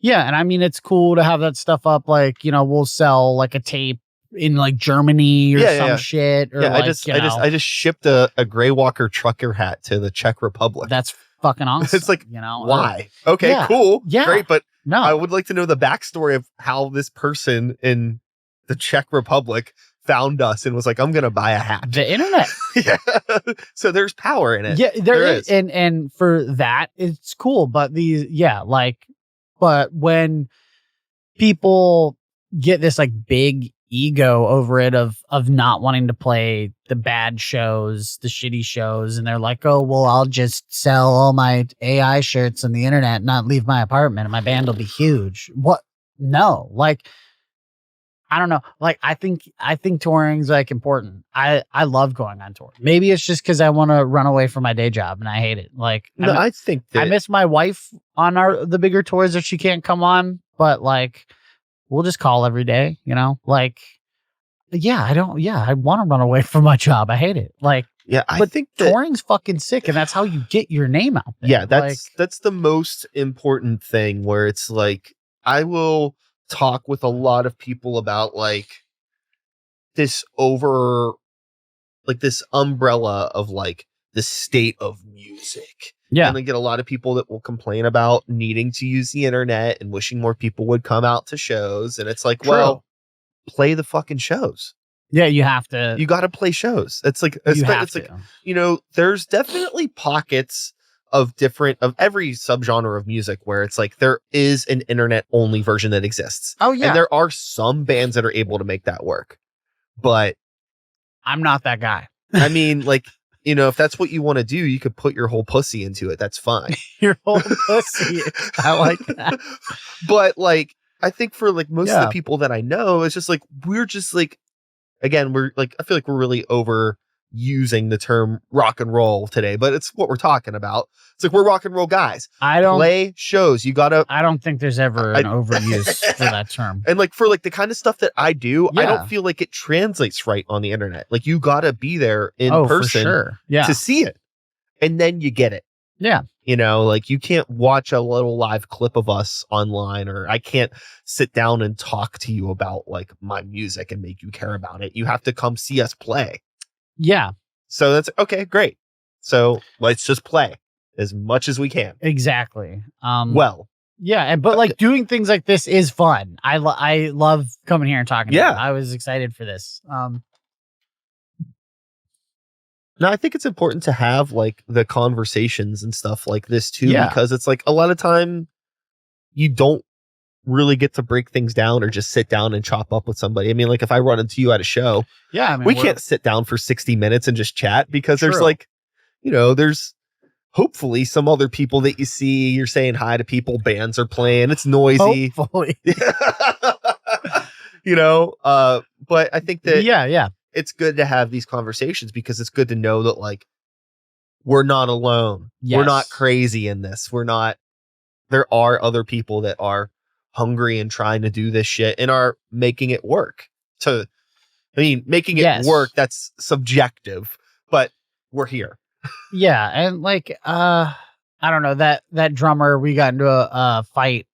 Yeah. And I mean, it's cool to have that stuff up. Like, we'll sell like a tape in like Germany or Yeah, some yeah. shit. Or Yeah, like, I just shipped a Grey Walker trucker hat to the Czech Republic. That's fucking awesome. It's like, you know, why? Okay, yeah, cool. yeah. Great. But no, I would like to know the backstory of how this person in the Czech Republic found us and was like, I'm going to buy a hat. the internet. Yeah. So there's power in it. Yeah, there is. And for that, it's cool. But but when people get this like big ego over it of not wanting to play the bad shows, the shitty shows, and they're like, oh, well, I'll just sell all my AI shirts on the internet and not leave my apartment and my band will be huge. What? No, like, I don't know. Like, I think touring's like important. I love going on tour. Maybe it's just because I want to run away from my day job and I hate it. Like, no, I think that I miss my wife on the bigger tours if she can't come on, but like, we'll just call every day, you know? Like, I want to run away from my job. I hate it. Like, yeah, I think touring's fucking sick, and that's how you get your name out there. Yeah, that's the most important thing, where it's like, I will talk with a lot of people about like this umbrella of like the state of music. Yeah. And I get a lot of people that will complain about needing to use the internet and wishing more people would come out to shows. And it's like, well, play the fucking shows. Yeah, you have to. You got to play shows. It's like, there's definitely pockets of every subgenre of music where it's like there is an internet only version that exists. Oh, yeah. And there are some bands that are able to make that work. But I'm not that guy. I mean, like, you know, if that's what you want to do, you could put your whole pussy into it. That's fine. Your whole pussy. I like that. But like, I think for like most of the people that I know, it's just like, we're just like, again, we're like, I feel like we're really overusing the term rock and roll today, but it's what we're talking about. It's like, we're rock and roll guys. I don't play shows. You gotta. I don't think there's ever an overuse for that term. And like, for like the kind of stuff that I do, I don't feel like it translates right on the internet. Like, you gotta be there in person to see it, and then you get it. Yeah. You know, like, you can't watch a little live clip of us online, or I can't sit down and talk to you about like my music and make you care about it. You have to come see us play. Yeah. So that's okay. Great. So let's just play as much as we can. Exactly. Yeah. But like doing things like this is fun. I love coming here and talking. Yeah. To you. I was excited for this. No, I think it's important to have like the conversations and stuff like this too, because it's like a lot of time you don't really get to break things down or just sit down and chop up with somebody. I mean, like, if I run into you at a show, we can't sit down for 60 minutes and just chat, because there's like, you know, there's hopefully some other people that you see, you're saying hi to people, bands are playing, it's noisy. Hopefully. You know, but I think that it's good to have these conversations, because it's good to know that like, we're not alone. Yes. We're not crazy in this. There are other people that are hungry and trying to do this shit and are making it work. Making it work, that's subjective, but we're here. Yeah. And like, I don't know, that drummer, we got into a fight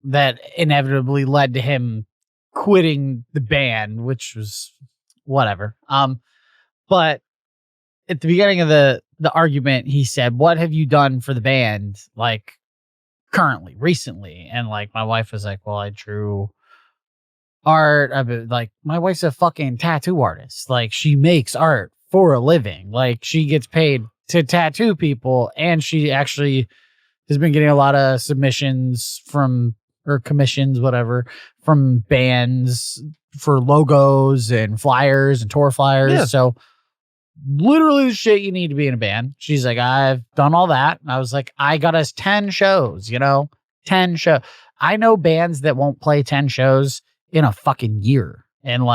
that inevitably led to him quitting the band, which was whatever. But at the beginning of the argument, he said, "What have you done for the band, like, currently, recently?" And like, my wife was like, "Well, I drew art." Like, my wife's a fucking tattoo artist. Like, she makes art for a living. Like, she gets paid to tattoo people, and she actually has been getting a lot of submissions or commissions, whatever, from bands for logos and flyers and tour flyers. Yeah. So literally the shit you need to be in a band. She's like, "I've done all that." And I was like, "I got us 10 shows, 10 shows. I know bands that won't play 10 shows in a fucking year. And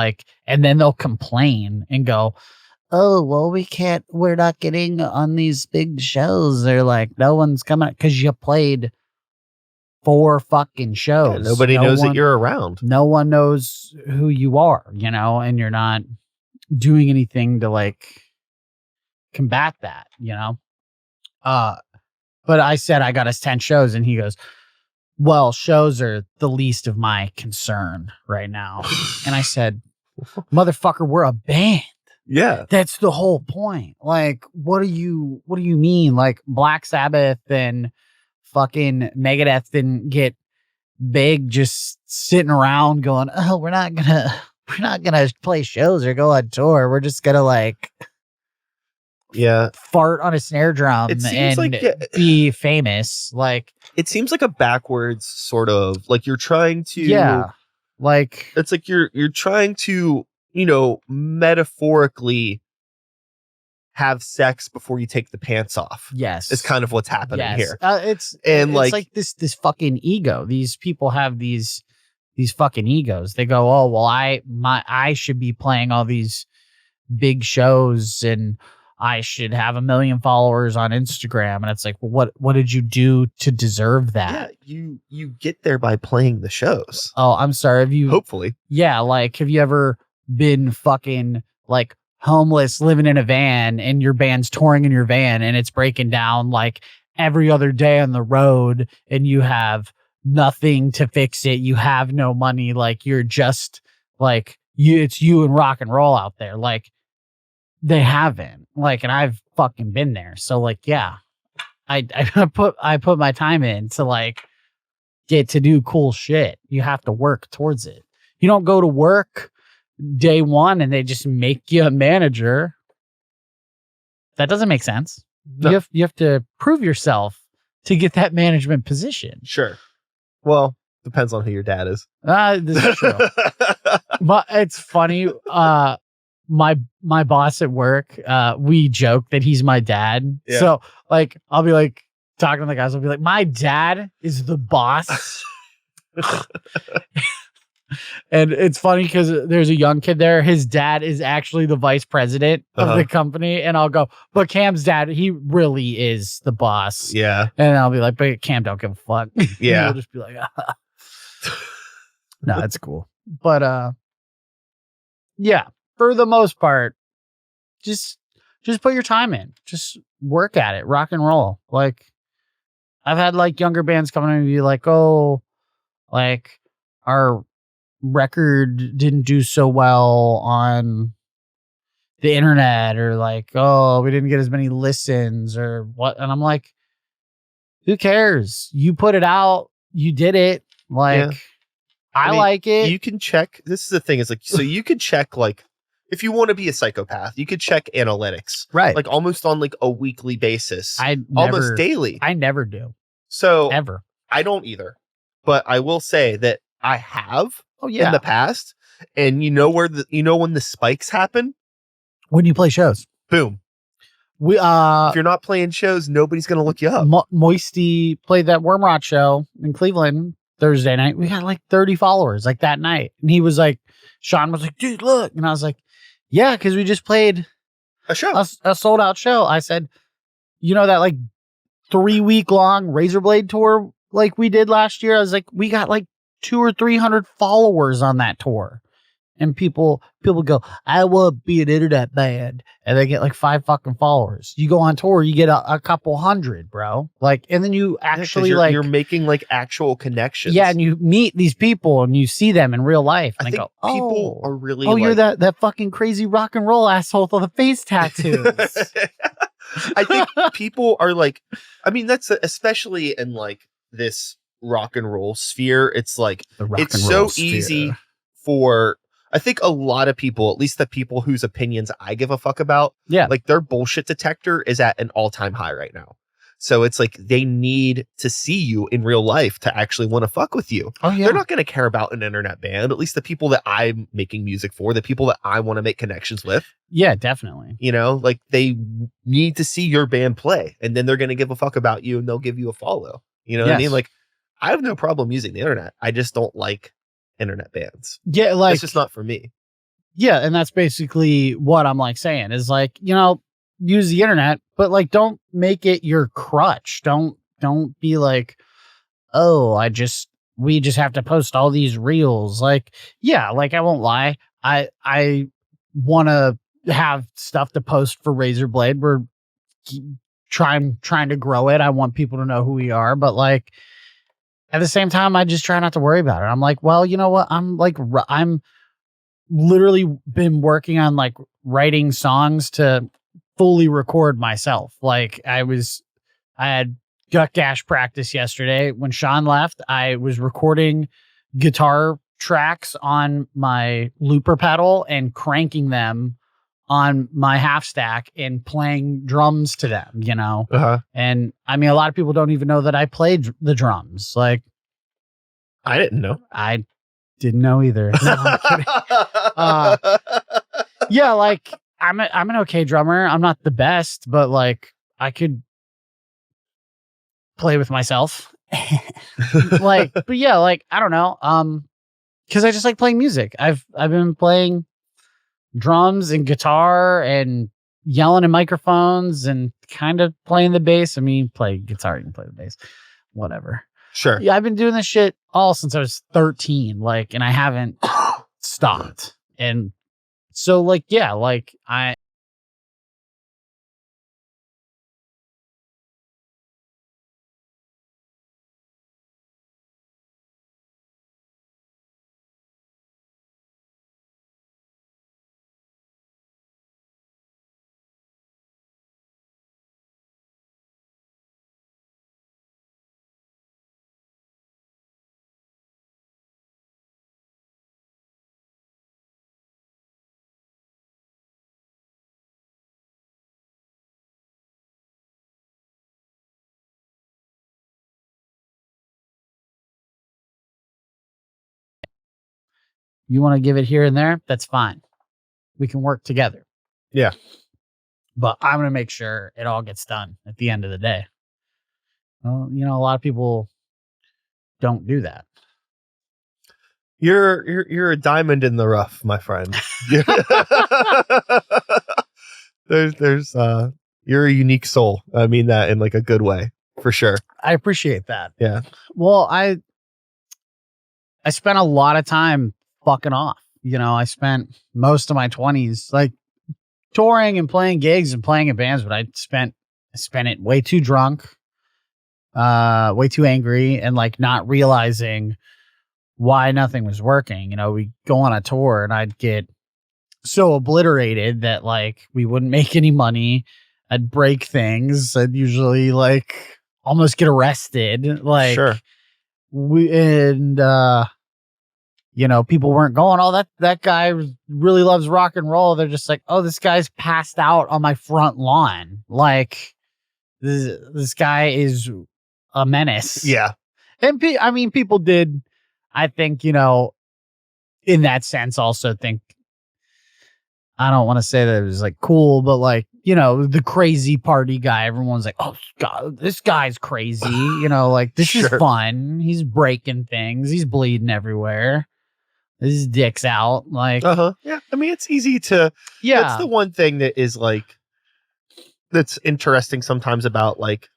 then they'll complain and go, "Oh, well, we're not getting on these big shows." They're like, "No one's coming," because you played 4 fucking shows. Yeah, nobody knows that you're around. No one knows who you are, and you're not doing anything to like combat that, But I said I got us 10 shows, and he goes, "Well, shows are the least of my concern right now." And I said, Motherfucker, we're a band. Yeah. That's the whole point. Like, what do you mean? Like, Black Sabbath and fucking Megadeth didn't get big just sitting around going, oh, we're not gonna play shows or go on tour. We're just gonna like fart on a snare drum and be famous. Like, it seems like a backwards sort of like you're trying to like it's like you're trying to, metaphorically have sex before you take the pants off. Yes. It's kind of what's happening here. It's like this fucking ego. These people have these fucking egos. They go, oh, well, I should be playing all these big shows and I should have 1 million followers on Instagram. And it's like, well, what did you do to deserve that? Yeah, you get there by playing the shows. Oh, I'm sorry. Have you hopefully. Yeah, like have you ever been fucking like homeless living in a van and your band's touring in your van and it's breaking down like every other day on the road and you have nothing to fix it, you have no money, like you're just like it's you and rock and roll out there. Like they haven't, like, and I've fucking been there. So like, yeah, I put my time in to like get to do cool shit. You have to work towards it. You don't go to work day one and they just make you a manager. That doesn't make sense. No. You have to prove yourself to get that management position. Sure. Well, depends on who your dad is. This is true. But it's funny. My boss at work, we joke that he's my dad. Yeah. So like, I'll be like talking to the guys. I'll be like, my dad is the boss. And it's funny because there's a young kid there. His dad is actually the vice president of the company. And I'll go, but Cam's dad, he really is the boss. Yeah. And I'll be like, but Cam don't give a fuck. Yeah. He'll just be like, no, it's cool. But yeah, for the most part, just put your time in. Just work at it. Rock and roll. Like, I've had like younger bands coming in and be like, oh, like our record didn't do so well on the internet, or like, oh, we didn't get as many listens or what. And I'm like, who cares? You put it out, you did it. Like, yeah. I mean, like it. You can check. This is the thing, is like, so you could check, like, if you want to be a psychopath, you could check analytics, right? Like almost on like a weekly basis, almost daily. I never do. So ever. I don't either, but I will say that I have. Oh yeah, in the past, and when the spikes happen when you play shows. Boom. If you're not playing shows, nobody's gonna look you up. Moisty played that Wormrot show in Cleveland Thursday night. We got like 30 followers like that night, and he was like, Sean was like, dude, look, and I was like, yeah, because we just played a show, a sold out show. I said, that like 3-week long Razorblade tour like we did last year. I was like, we got like 200 or 300 followers on that tour, and people go, I will be an internet band, and they get like 5 fucking followers. You go on tour, you get a couple hundred, bro. Like, and then you actually you're making like actual connections. Yeah, and you meet these people and you see them in real life. And I think go, people are really. Oh, you're that fucking crazy rock and roll asshole with the face tattoos. I think people are like, I mean, that's especially in like this rock and roll sphere. It's like, it's so easy for, I think a lot of people, at least the people whose opinions I give a fuck about, like their bullshit detector is at an all-time high right now. So it's like they need to see you in real life to actually want to fuck with you. Oh, yeah. They're not going to care about an internet band, at least the people that I'm making music for, the people that I want to make connections with. Yeah, definitely. Like they need to see your band play, and then they're going to give a fuck about you and they'll give you a follow. You know what I mean? Like, I have no problem using the internet. I just don't like internet bands. Yeah, like, it's just not for me. Yeah, and that's basically what I'm like saying is like, use the internet, but like don't make it your crutch. Don't be like, oh, we just have to post all these reels. Like, yeah, like I won't lie. I want to have stuff to post for Razorblade. We're trying to grow it. I want people to know who we are, but like at the same time, I just try not to worry about it. I'm like, well, you know what? I'm literally been working on like writing songs to fully record myself. Like I had gut gash practice yesterday. When Sean left, I was recording guitar tracks on my looper pedal and cranking them on my half stack and playing drums to them, you know? Uh-huh. And I mean, a lot of people don't even know that I played the drums. Like, I didn't know. I didn't know either. No, I'm kidding. Yeah, like I'm an okay drummer. I'm not the best, but like I could play with myself. Like, but yeah, like I don't know. Because I just like playing music. I've been playing drums and guitar and yelling in microphones and kind of playing the bass. I mean, play guitar, you can play the bass, whatever. Sure. Yeah, I've been doing this shit all since I was 13, like, and I haven't stopped. And so, like, yeah, like you want to give it here and there, that's fine. We can work together. Yeah. But I'm going to make sure it all gets done at the end of the day. Well, you know, a lot of people don't do that. You're a diamond in the rough, my friend. there's you're a unique soul. I mean that in like a good way, for sure. I appreciate that. Yeah. Well, I spent a lot of time fucking off. You know, I spent most of my 20s like touring and playing gigs and playing in bands, but I spent it way too drunk, way too angry, and like not realizing why nothing was working. You know, we go on a tour and I'd get so obliterated that like we wouldn't make any money. I'd break things. I'd usually like almost get arrested. Like Sure. You know, people weren't going, oh, that guy really loves rock and roll. They're just like, oh, this guy's passed out on my front lawn. Like this guy is a menace. Yeah. And I mean, people did, I think, you know, in that sense, also think, I don't want to say that it was like cool, but like, you know, the crazy party guy, everyone's like, oh, God, this guy's crazy. You know, like, this is fun. He's breaking things. He's bleeding everywhere. His dick's out. Like, Yeah. I mean, it's easy to, that's the one thing that is like, that's interesting sometimes about like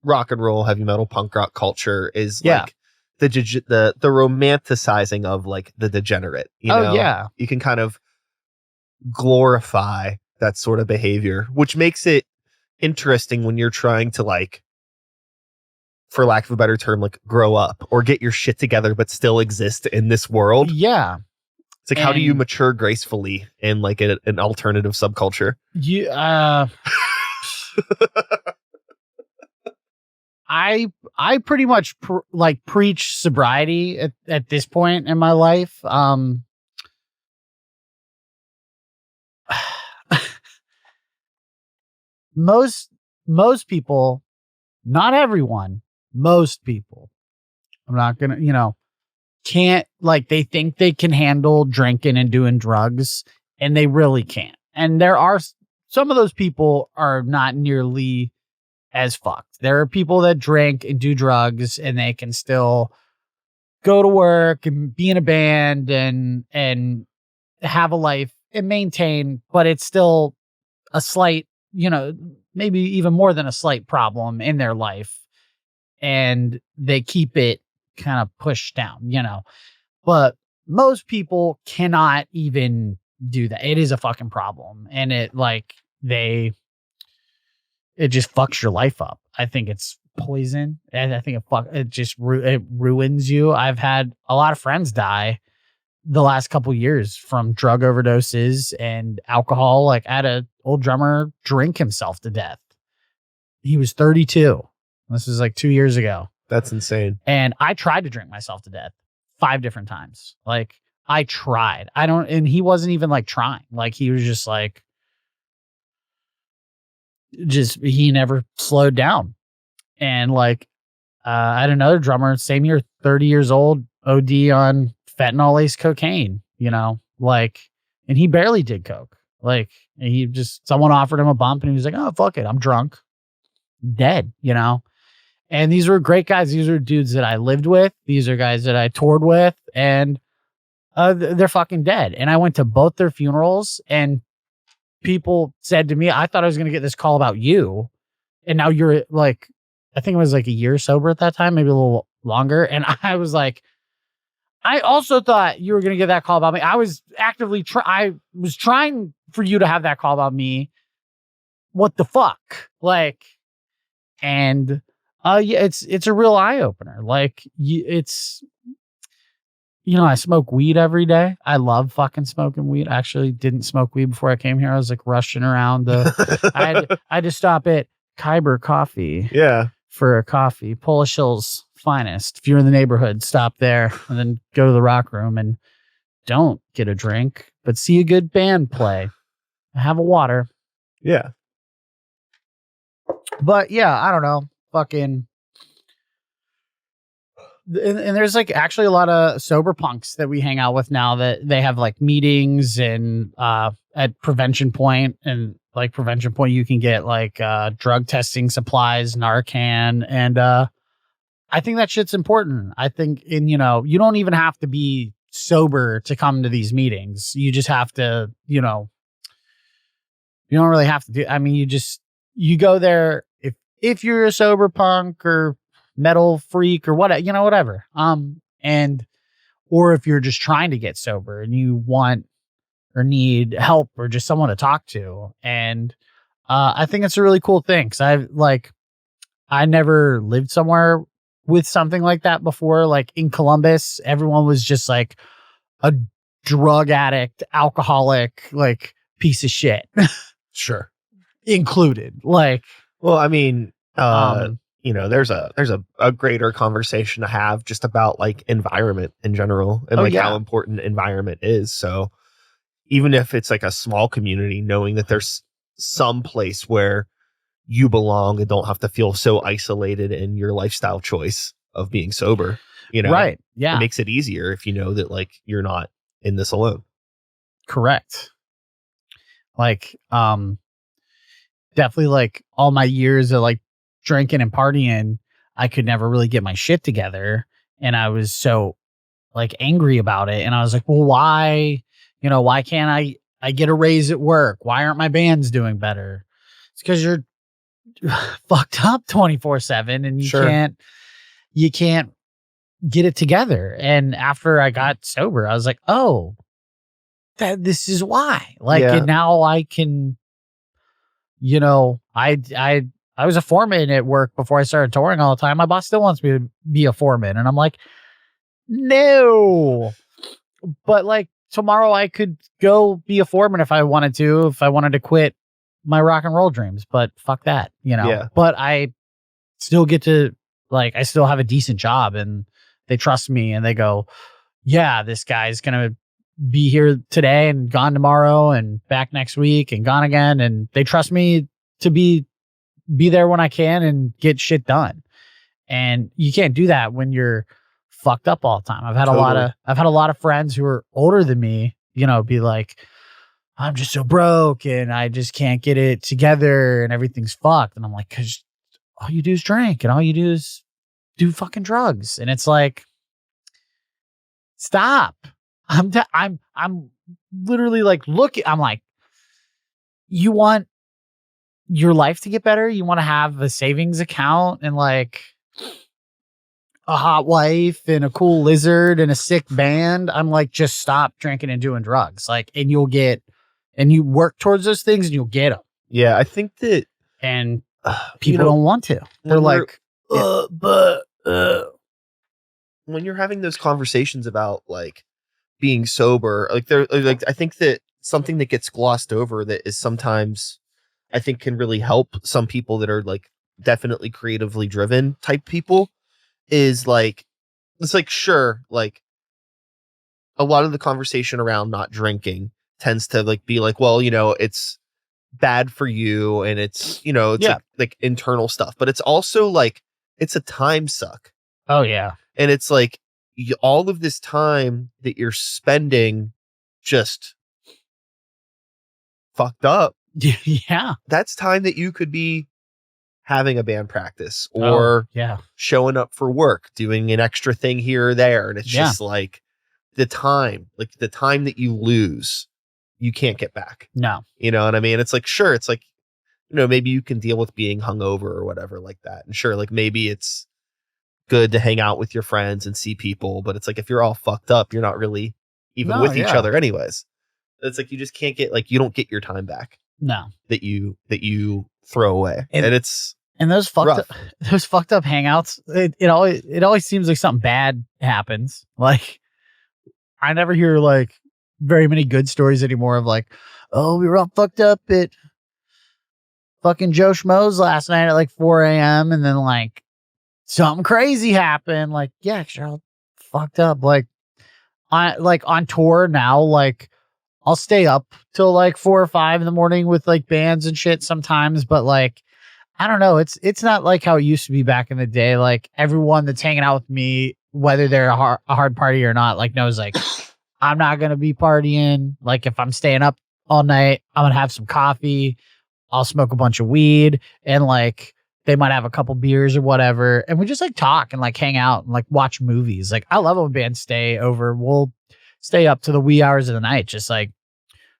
rock and roll, heavy metal, punk rock culture is like the romanticizing of like the degenerate, you know? Yeah. You can kind of glorify that sort of behavior, which makes it interesting when you're trying to like, for lack of a better term, like grow up or get your shit together, but still exist in this world. Yeah. It's like, how do you mature gracefully in like an alternative subculture? I pretty much like preach sobriety at this point in my life. Most people, not everyone, most people, I'm not gonna, you know, can't, like, they think they can handle drinking and doing drugs, and they really can't. And there are some of those people are not nearly as fucked. There are people that drink and do drugs and they can still go to work and be in a band and have a life and maintain, but it's still a slight, you know, maybe even more than a slight problem in their life. And they keep it kind of pushed down, you know. But most people cannot even do that. It is a fucking problem. And it like it just fucks your life up. I think it's poison. And I think it ruins you. I've had a lot of friends die the last couple years from drug overdoses and alcohol. Like, I had an old drummer drink himself to death. He was 32. This was like 2 years ago. That's insane. And I tried to drink myself to death 5 different times. Like, I tried. And he wasn't even like trying. Like, he was just like, he never slowed down. And like, I had another drummer, same year, 30 years old, OD on fentanyl laced cocaine, like, and he barely did coke. Like, someone offered him a bump and he was like, oh, fuck it, I'm drunk, dead, And these were great guys. These are dudes that I lived with. These are guys that I toured with, and they're fucking dead. And I went to both their funerals, and people said to me, I thought I was going to get this call about you. And now you're like, I think it was like a year sober at that time, maybe a little longer. And I was like, I also thought you were going to get that call about me. I was actively I was trying for you to have that call about me. What the fuck? Like, and yeah, it's a real eye opener. Like, I smoke weed every day. I love fucking smoking weed. I actually didn't smoke weed before I came here. I was like rushing around I had to stop at Khyber Coffee. Yeah. For a coffee, Polish Hill's finest. If you're in the neighborhood, stop there and then go to the Rock Room and don't get a drink, but see a good band play. Have a water. Yeah. But yeah, I don't know. Fucking. And there's like actually a lot of sober punks that we hang out with now that they have like meetings and at Prevention Point, and like Prevention Point, you can get like drug testing supplies, Narcan. And I think that shit's important. I think you don't even have to be sober to come to these meetings. You just have to, you don't really have to do, I mean, you go there if you're a sober punk or metal freak or whatever. Or if you're just trying to get sober and you want or need help or just someone to talk to. And I think it's a really cool thing, because I never lived somewhere with something like that before. Like in Columbus, everyone was just like a drug addict, alcoholic, like piece of shit. Sure. Included. Like, well, I mean, there's a greater conversation to have just about like environment in general and how important environment is. So even if it's like a small community, knowing that there's some place where you belong and don't have to feel so isolated in your lifestyle choice of being sober, right. Yeah. It makes it easier if you know that like you're not in this alone. Correct. Like, definitely like all my years of like drinking and partying, I could never really get my shit together. And I was so like angry about it. And I was like, well, why can't I get a raise at work? Why aren't my bands doing better? It's because you're fucked up 24/7 and you can't get it together. And after I got sober, I was like, oh, this is why. Like, and now I can, I was a foreman at work before I started touring all the time. My boss still wants me to be a foreman. And I'm like, no. But like tomorrow I could go be a foreman if I wanted to quit my rock and roll dreams. But fuck that, Yeah. But I still get to, like, I still have a decent job and they trust me and they go, yeah, this guy's going to be here today and gone tomorrow and back next week and gone again. And they trust me to be there when I can and get shit done. And you can't do that when you're fucked up all the time. I've had a lot of friends who are older than me, be like, I'm just so broke and I just can't get it together and everything's fucked. And I'm like, 'cause all you do is drink and all you do is do fucking drugs. And it's like, stop. I'm literally like, I'm like, you want your life to get better? You want to have a savings account and like a hot wife and a cool lizard and a sick band? I'm like, just stop drinking and doing drugs. Like, and you work towards those things and you'll get them. Yeah. I think that, and people don't want to. They're like, when you're having those conversations about like being sober, like I think that something that gets glossed over that is sometimes I think can really help some people that are like definitely creatively driven type people is like, it's like, sure, like a lot of the conversation around not drinking tends to like be like, well, it's bad for you and it's, it's like internal stuff, but it's also like, it's a time suck. Oh yeah. And it's like all of this time that you're spending just fucked up. Yeah. That's time that you could be having a band practice or showing up for work, doing an extra thing here or there. And it's just like the time that you lose, you can't get back. No. You know what I mean? It's like, sure. It's like, maybe you can deal with being hungover or whatever like that. And sure, like maybe it's good to hang out with your friends and see people, but it's like, if you're all fucked up, you're not really even with each other anyways. It's like, you just can't get, like, you don't get your time back. No. That you throw away. And those fucked up hangouts, it always seems like something bad happens. Like, I never hear like very many good stories anymore of like, oh, we were all fucked up at fucking Joe Schmo's last night at like 4 a.m. and then like something crazy happened. Like, yeah, you're all fucked up. Like, on tour now, like I'll stay up till like 4 or 5 in the morning with like bands and shit sometimes, but like, I don't know. It's not like how it used to be back in the day. Like everyone that's hanging out with me, whether they're a hard party or not, like knows like I'm not going to be partying. Like if I'm staying up all night, I'm going to have some coffee. I'll smoke a bunch of weed and like they might have a couple beers or whatever. And we just like talk and like hang out and like watch movies. Like I love when bands stay over. We'll stay up to the wee hours of the night, just like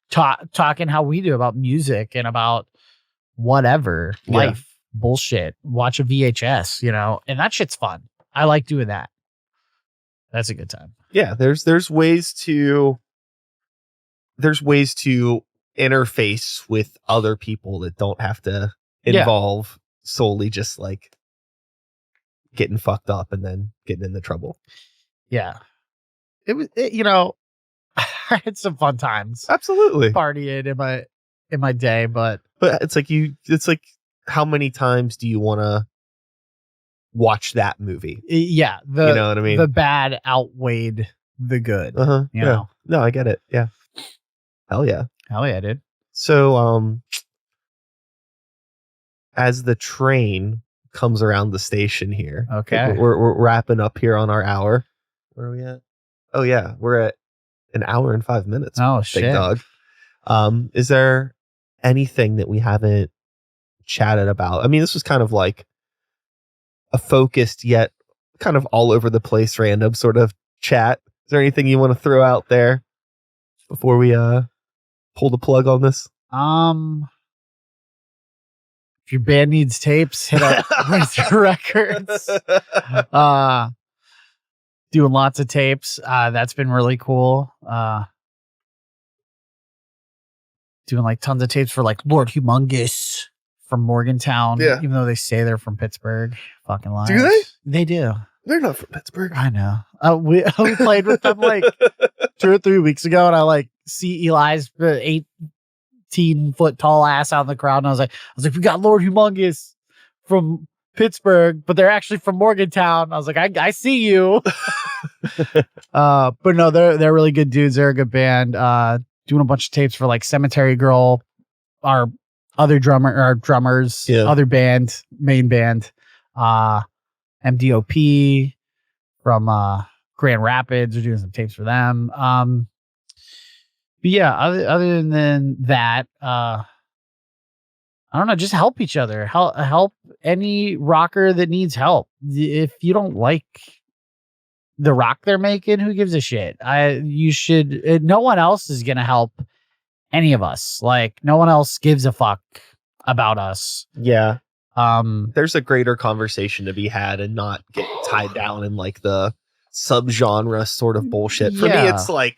talking how we do about music and about whatever life bullshit. Watch a VHS, and that shit's fun. I like doing that. That's a good time. Yeah, there's ways to interface with other people that don't have to involve solely just like getting fucked up and then getting into trouble. Yeah. I had some fun times. Absolutely. Partying in my day, but it's like how many times do you want to watch that movie? Yeah. You know what I mean? The bad outweighed the good. You know? No, I get it. Yeah. Hell yeah. Hell yeah, dude. So, as the train comes around the station here, okay, we're wrapping up here on our hour. Where are we at? Oh yeah, we're at an hour and 5 minutes. Oh shit, big dog. Is there anything that we haven't chatted about? I mean, this was kind of like a focused yet kind of all over the place random sort of chat. Is there anything you want to throw out there before we pull the plug on this? If your band needs tapes, hit up Razor Records. Doing lots of tapes. That's been really cool. Doing like tons of tapes for like Lord Humongous from Morgantown. Yeah. Even though they say they're from Pittsburgh. Fucking liars. Do they? They do. They're not from Pittsburgh. I know. We played with them like 2 or 3 weeks ago, and I like see Eli's 18-foot tall ass out in the crowd, and I was like, we got Lord Humongous from Pittsburgh, but they're actually from Morgantown. I was like, I see you. But no, they're really good dudes. They're a good band. Doing a bunch of tapes for like Cemetery Girl, our other drummers, other band, main band, MDOP from Grand Rapids. We're doing some tapes for them. But yeah, other than that, I don't know, just help each other. Help any rocker that needs help. If you don't like the rock they're making, who gives a shit? You should. No one else is gonna help any of us. Like no one else gives a fuck about us. Yeah. There's a greater conversation to be had and not get tied down in like the subgenre sort of bullshit. For me, it's like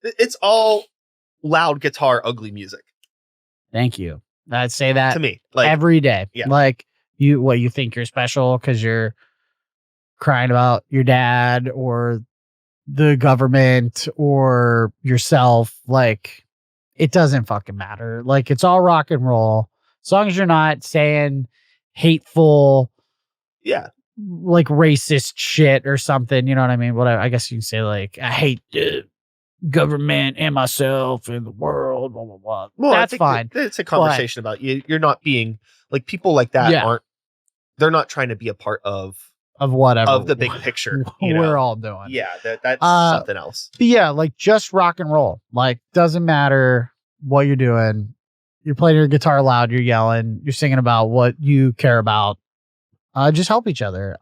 it's all loud guitar, ugly music. Thank you. I'd say that to me like every day. Yeah. Like you think you're special because you're crying about your dad or the government or yourself. Like, it doesn't fucking matter. Like, it's all rock and roll. As long as you're not saying hateful, Yeah. like racist shit or something, you know what I mean? Whatever. I guess you can say like, I hate the government and myself and the world, blah, blah, blah. Well, that's fine. It's a conversation about you. You're not being like people like that Yeah. they're not trying to be a part of whatever. of the big picture. We're all doing. Yeah. That's something else. But yeah, like just rock and roll. Like, doesn't matter what you're doing. You're playing your guitar loud, you're yelling, you're singing about what you care about. Just help each other.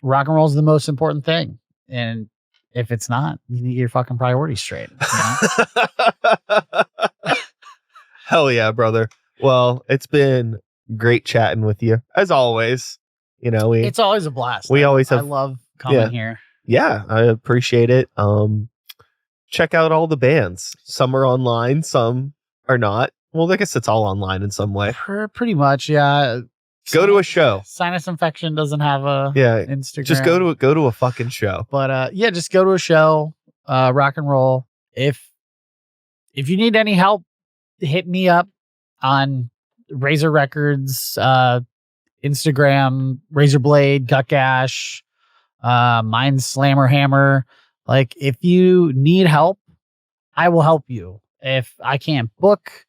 Rock and roll is the most important thing. And if it's not, you need your fucking priorities straight. You know? Hell yeah, brother. Well, it's been great chatting with you as always. You know, it's always a blast. I love coming here. Yeah, I appreciate it. Check out all the bands. Some are online, some are not. Well, I guess it's all online in some way. Pretty much, yeah. Go to a show. Sinus Infection doesn't have a Instagram. Just go to a fucking show. But yeah, just go to a show. Rock and roll. If you need any help, hit me up on Razor Records, Instagram, Razorblade, Gutgash, mine's Slammer Hammer. Like, if you need help, I will help you. If I can't book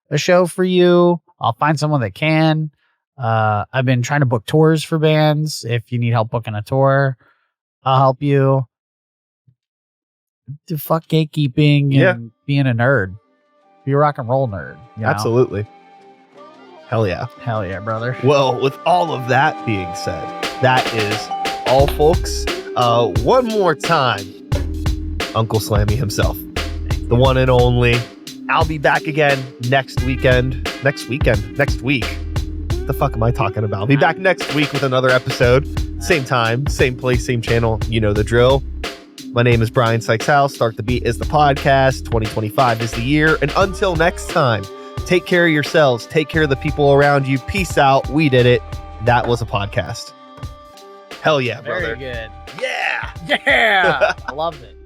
a show for you, I'll find someone that can. I've been trying to book tours for bands. If you need help booking a tour, I'll help you. Fuck gatekeeping and being a nerd. Be a rock and roll nerd. You know? Absolutely. Hell yeah. Hell yeah, brother. Well, with all of that being said, that is all, folks. One more time, Uncle Slammy himself, the one and only. I'll be back again next week. The fuck am I talking about? I'll be back next week with another episode. Same time, same place, same channel. You know the drill. My name is Brian Sykes-House. Start the Beat is the podcast. 2025 is the year. And until next time, take care of yourselves. Take care of the people around you. Peace out. We did it. That was a podcast. Hell yeah, brother. Very good. Yeah. Yeah. I loved it.